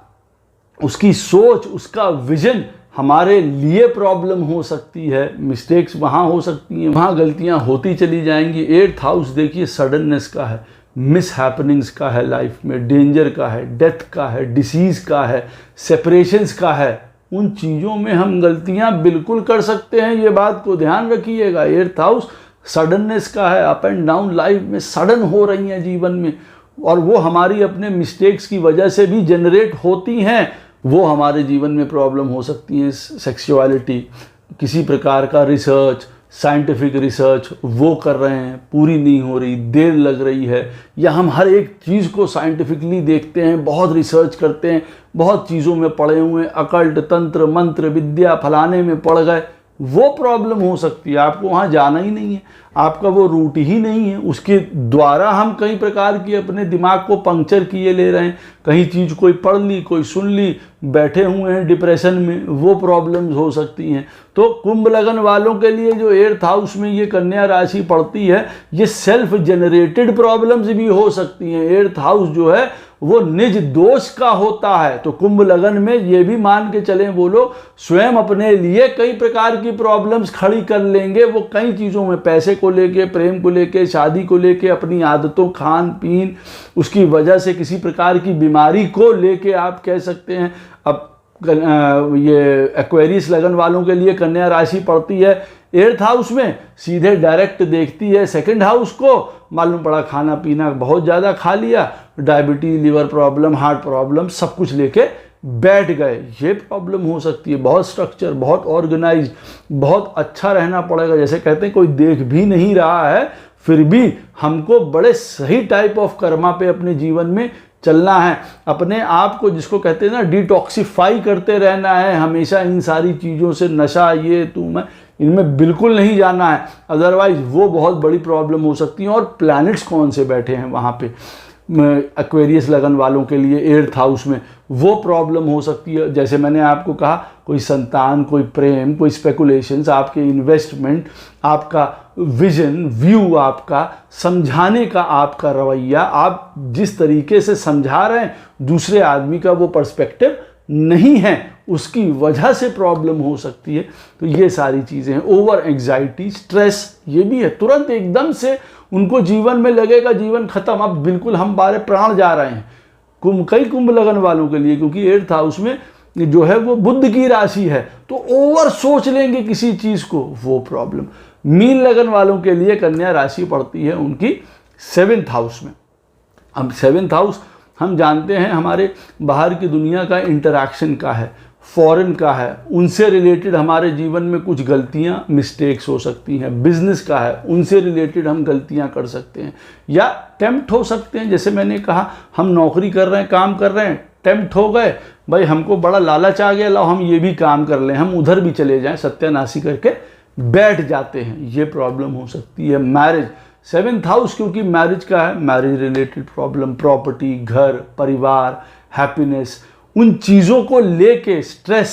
उसकी सोच, उसका विजन हमारे लिए प्रॉब्लम हो सकती है। मिस्टेक्स वहाँ हो सकती हैं, वहाँ गलतियाँ होती चली जाएंगी। 8th हाउस देखिए सडननेस का है, मिस हैपनिंग्स का है, लाइफ में डेंजर का है, डेथ का है, डिसीज़ का है, सेपरेशंस का है, उन चीज़ों में हम गलतियां बिल्कुल कर सकते हैं। ये बात को ध्यान रखिएगा। 8th हाउस सडननेस का है, अप एंड डाउन लाइफ में सडन हो रही हैं जीवन में, और वो हमारी अपने मिस्टेक्स की वजह से भी जनरेट होती हैं। वो हमारे जीवन में प्रॉब्लम हो सकती है। सेक्सुअलिटी, किसी प्रकार का रिसर्च, साइंटिफिक रिसर्च वो कर रहे हैं, पूरी नहीं हो रही, देर लग रही है, या हम हर एक चीज़ को साइंटिफिकली देखते हैं, बहुत रिसर्च करते हैं, बहुत चीज़ों में पड़े हुए हैं, अकल्ट, तंत्र, मंत्र, विद्या, फलाने में पड़ गए, वो प्रॉब्लम हो सकती है। आपको वहाँ जाना ही नहीं है, आपका वो रूट ही नहीं है, उसके द्वारा हम कई प्रकार की अपने दिमाग को पंक्चर किए ले रहे हैं। कहीं चीज़ कोई पढ़ ली, कोई सुन ली, बैठे हुए हैं डिप्रेशन में, वो प्रॉब्लम्स हो सकती हैं। तो कुंभ लगन वालों के लिए जो 8th हाउस में ये कन्या राशि पड़ती है, ये सेल्फ जनरेटेड प्रॉब्लम्स भी हो सकती हैं। 8th हाउस जो है वो निज दोष का होता है। तो कुंभ लगन में ये भी मान के चलें वो लोग स्वयं अपने लिए कई प्रकार की प्रॉब्लम्स खड़ी कर लेंगे। वो कई चीज़ों में, पैसे को लेके, प्रेम को लेके, शादी को लेके, अपनी आदतों, खान पीन, उसकी वजह से किसी प्रकार की बीमारी को लेके आप कह सकते हैं। अब ये एक्वेरियस लगन वालों के लिए कन्या राशि पड़ती है 8th हाउस में, सीधे डायरेक्ट देखती है 2nd हाउस को। मालूम पड़ा खाना पीना बहुत ज़्यादा खा लिया, diabetes, liver problem, heart problem, सब कुछ लेके बैठ गए। ये प्रॉब्लम हो सकती है। बहुत स्ट्रक्चर, बहुत ऑर्गेनाइज, बहुत अच्छा रहना पड़ेगा। जैसे कहते हैं कोई देख भी नहीं रहा है, फिर भी हमको बड़े सही टाइप ऑफ कर्मा पे अपने जीवन में चलना है। अपने आप को, जिसको कहते हैं ना, डिटॉक्सिफाई करते रहना है हमेशा। इन सारी चीज़ों से, नशा, ये तू मैं, इनमें बिल्कुल नहीं जाना है, अदरवाइज वो बहुत बड़ी प्रॉब्लम हो सकती है। और प्लैनेट्स कौन से बैठे हैं वहाँ पे एक्वेरियस लगन वालों के लिए 8th हाउस में, वो प्रॉब्लम हो सकती है। जैसे मैंने आपको कहा, कोई संतान, कोई प्रेम, कोई स्पेकुलेशंस, आपके इन्वेस्टमेंट, आपका विजन, व्यू, आपका समझाने का आपका रवैया, आप जिस तरीके से समझा रहे हैं, दूसरे आदमी का वो पर्सपेक्टिव नहीं है, उसकी वजह से प्रॉब्लम हो सकती है। तो ये सारी चीज़ें हैं। ओवर एंग्जाइटी, स्ट्रेस, ये भी है। तुरंत एकदम से उनको जीवन में लगेगा जीवन खत्म, अब बिल्कुल हम बारे प्राण जा रहे हैं। कई कुंभ लगन वालों के लिए, क्योंकि 8th हाउस में जो है वो बुध की राशि है, तो ओवर सोच लेंगे किसी चीज़ को, वो प्रॉब्लम। मीन लगन वालों के लिए कन्या राशि पड़ती है उनकी 7th हाउस में। अब 7th हाउस हम जानते हैं हमारे बाहर की दुनिया का इंटरैक्शन का है, फॉरेन का है, उनसे रिलेटेड हमारे जीवन में कुछ गलतियां, मिस्टेक्स हो सकती हैं। बिजनेस का है, उनसे रिलेटेड हम गलतियां कर सकते हैं या टेम्प्ट हो सकते हैं। जैसे मैंने कहा, हम नौकरी कर रहे हैं, काम कर रहे हैं, टेम्प्ट हो गए, भाई हमको बड़ा लालच आ गया, लाओ हम ये भी काम कर लें, हम उधर भी चले जाएं, सत्यानाशी करके बैठ जाते हैं। ये प्रॉब्लम हो सकती है। मैरिज, 7th हाउस क्योंकि मैरिज का है, मैरिज रिलेटेड प्रॉब्लम, प्रॉपर्टी, घर, परिवार, हैप्पीनेस, उन चीज़ों को लेके स्ट्रेस,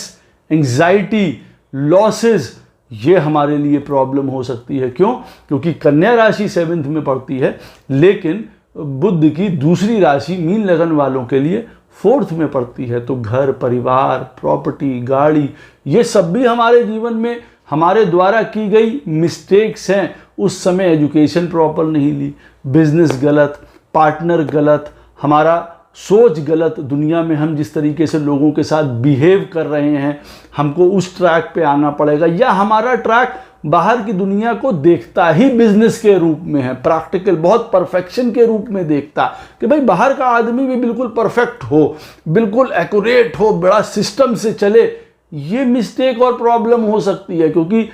एंग्जाइटी, लॉसेस, ये हमारे लिए प्रॉब्लम हो सकती है। क्यों? क्योंकि कन्या राशि 7th में पड़ती है, लेकिन बुध की दूसरी राशि मीन लगन वालों के लिए 4th में पड़ती है। तो घर, परिवार, प्रॉपर्टी, गाड़ी, ये सब भी हमारे जीवन में हमारे द्वारा की गई मिस्टेक्स हैं। उस समय एजुकेशन प्रॉपर नहीं ली, बिजनेस गलत, पार्टनर गलत, हमारा सोच गलत, दुनिया में हम जिस तरीके से लोगों के साथ बिहेव कर रहे हैं, हमको उस ट्रैक पे आना पड़ेगा। या हमारा ट्रैक बाहर की दुनिया को देखता ही बिजनेस के रूप में है, प्रैक्टिकल, बहुत परफेक्शन के रूप में देखता कि भाई बाहर का आदमी भी बिल्कुल परफेक्ट हो, बिल्कुल एक्यूरेट हो, बड़ा सिस्टम से चले। ये मिस्टेक और प्रॉब्लम हो सकती है, क्योंकि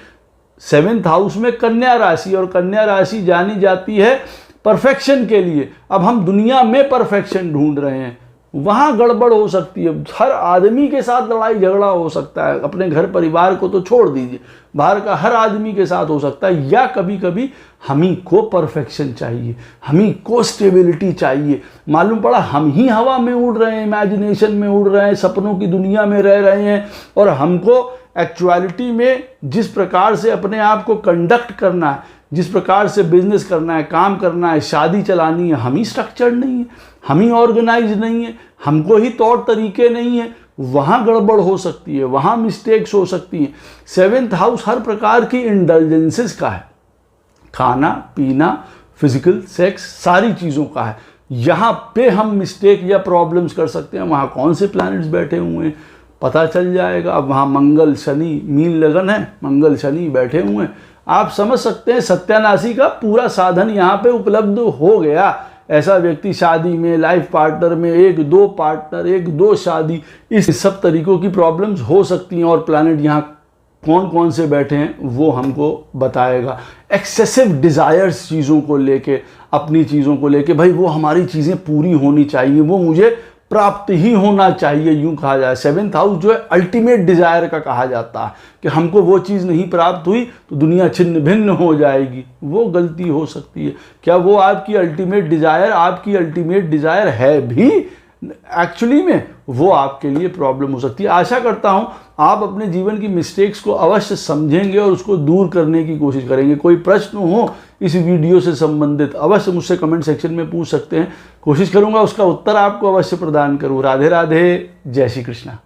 7th हाउस में कन्या राशि, और कन्या राशि जानी जाती है परफेक्शन के लिए। अब हम दुनिया में परफेक्शन ढूंढ रहे हैं, वहाँ गड़बड़ हो सकती है। हर आदमी के साथ लड़ाई झगड़ा हो सकता है, अपने घर परिवार को तो छोड़ दीजिए, बाहर का हर आदमी के साथ हो सकता है। या कभी कभी हम ही को परफेक्शन चाहिए, हम ही को स्टेबिलिटी चाहिए। मालूम पड़ा हम ही हवा में उड़ रहे हैं, इमेजिनेशन में उड़ रहे हैं, सपनों की दुनिया में रह रहे हैं, और हमको एक्चुअलिटी में जिस प्रकार से अपने आप को कंडक्ट करना है, जिस प्रकार से बिजनेस करना है, काम करना है, शादी चलानी है, हम ही स्ट्रक्चर्ड नहीं है, हम ही ऑर्गेनाइज नहीं है, हमको ही तौर तरीके नहीं है। वहाँ गड़बड़ हो सकती है, वहाँ मिस्टेक्स हो सकती हैं। 7th हाउस हर प्रकार की इंडल्जेंसेस का है, खाना पीना, फिजिकल, सेक्स, सारी चीज़ों का है। यहाँ पे हम मिस्टेक या प्रॉब्लम्स कर सकते हैं। वहाँ कौन से प्लैनेट्स बैठे हुए हैं पता चल जाएगा। अब वहाँ मंगल शनि मीन लगन है, मंगल शनि बैठे हुए हैं, आप समझ सकते हैं सत्यानाशी का पूरा साधन यहाँ पे उपलब्ध हो गया। ऐसा व्यक्ति शादी में, लाइफ पार्टनर में, एक दो पार्टनर, एक दो शादी, इस सब तरीकों की प्रॉब्लम्स हो सकती हैं। और प्लैनेट यहाँ कौन कौन से बैठे हैं वो हमको बताएगा। एक्सेसिव डिज़ायर्स चीज़ों को लेके, अपनी चीज़ों को लेके, भाई वो हमारी चीज़ें पूरी होनी चाहिए, वो मुझे प्राप्त ही होना चाहिए, यूं कहा जाए। 7th हाउस जो है अल्टीमेट डिज़ायर का कहा जाता है कि हमको वो चीज़ नहीं प्राप्त हुई तो दुनिया छिन्न भिन्न हो जाएगी। वो गलती हो सकती है। क्या वो आपकी अल्टीमेट डिज़ायर है भी? एक्चुअली में वो आपके लिए प्रॉब्लम हो सकती है। आशा करता हूं आप अपने जीवन की मिस्टेक्स को अवश्य समझेंगे और उसको दूर करने की कोशिश करेंगे। कोई प्रश्न हो इस वीडियो से संबंधित अवश्य मुझसे कमेंट सेक्शन में पूछ सकते हैं। कोशिश करूंगा उसका उत्तर आपको अवश्य प्रदान करूं। राधे राधे, जय श्री कृष्णा।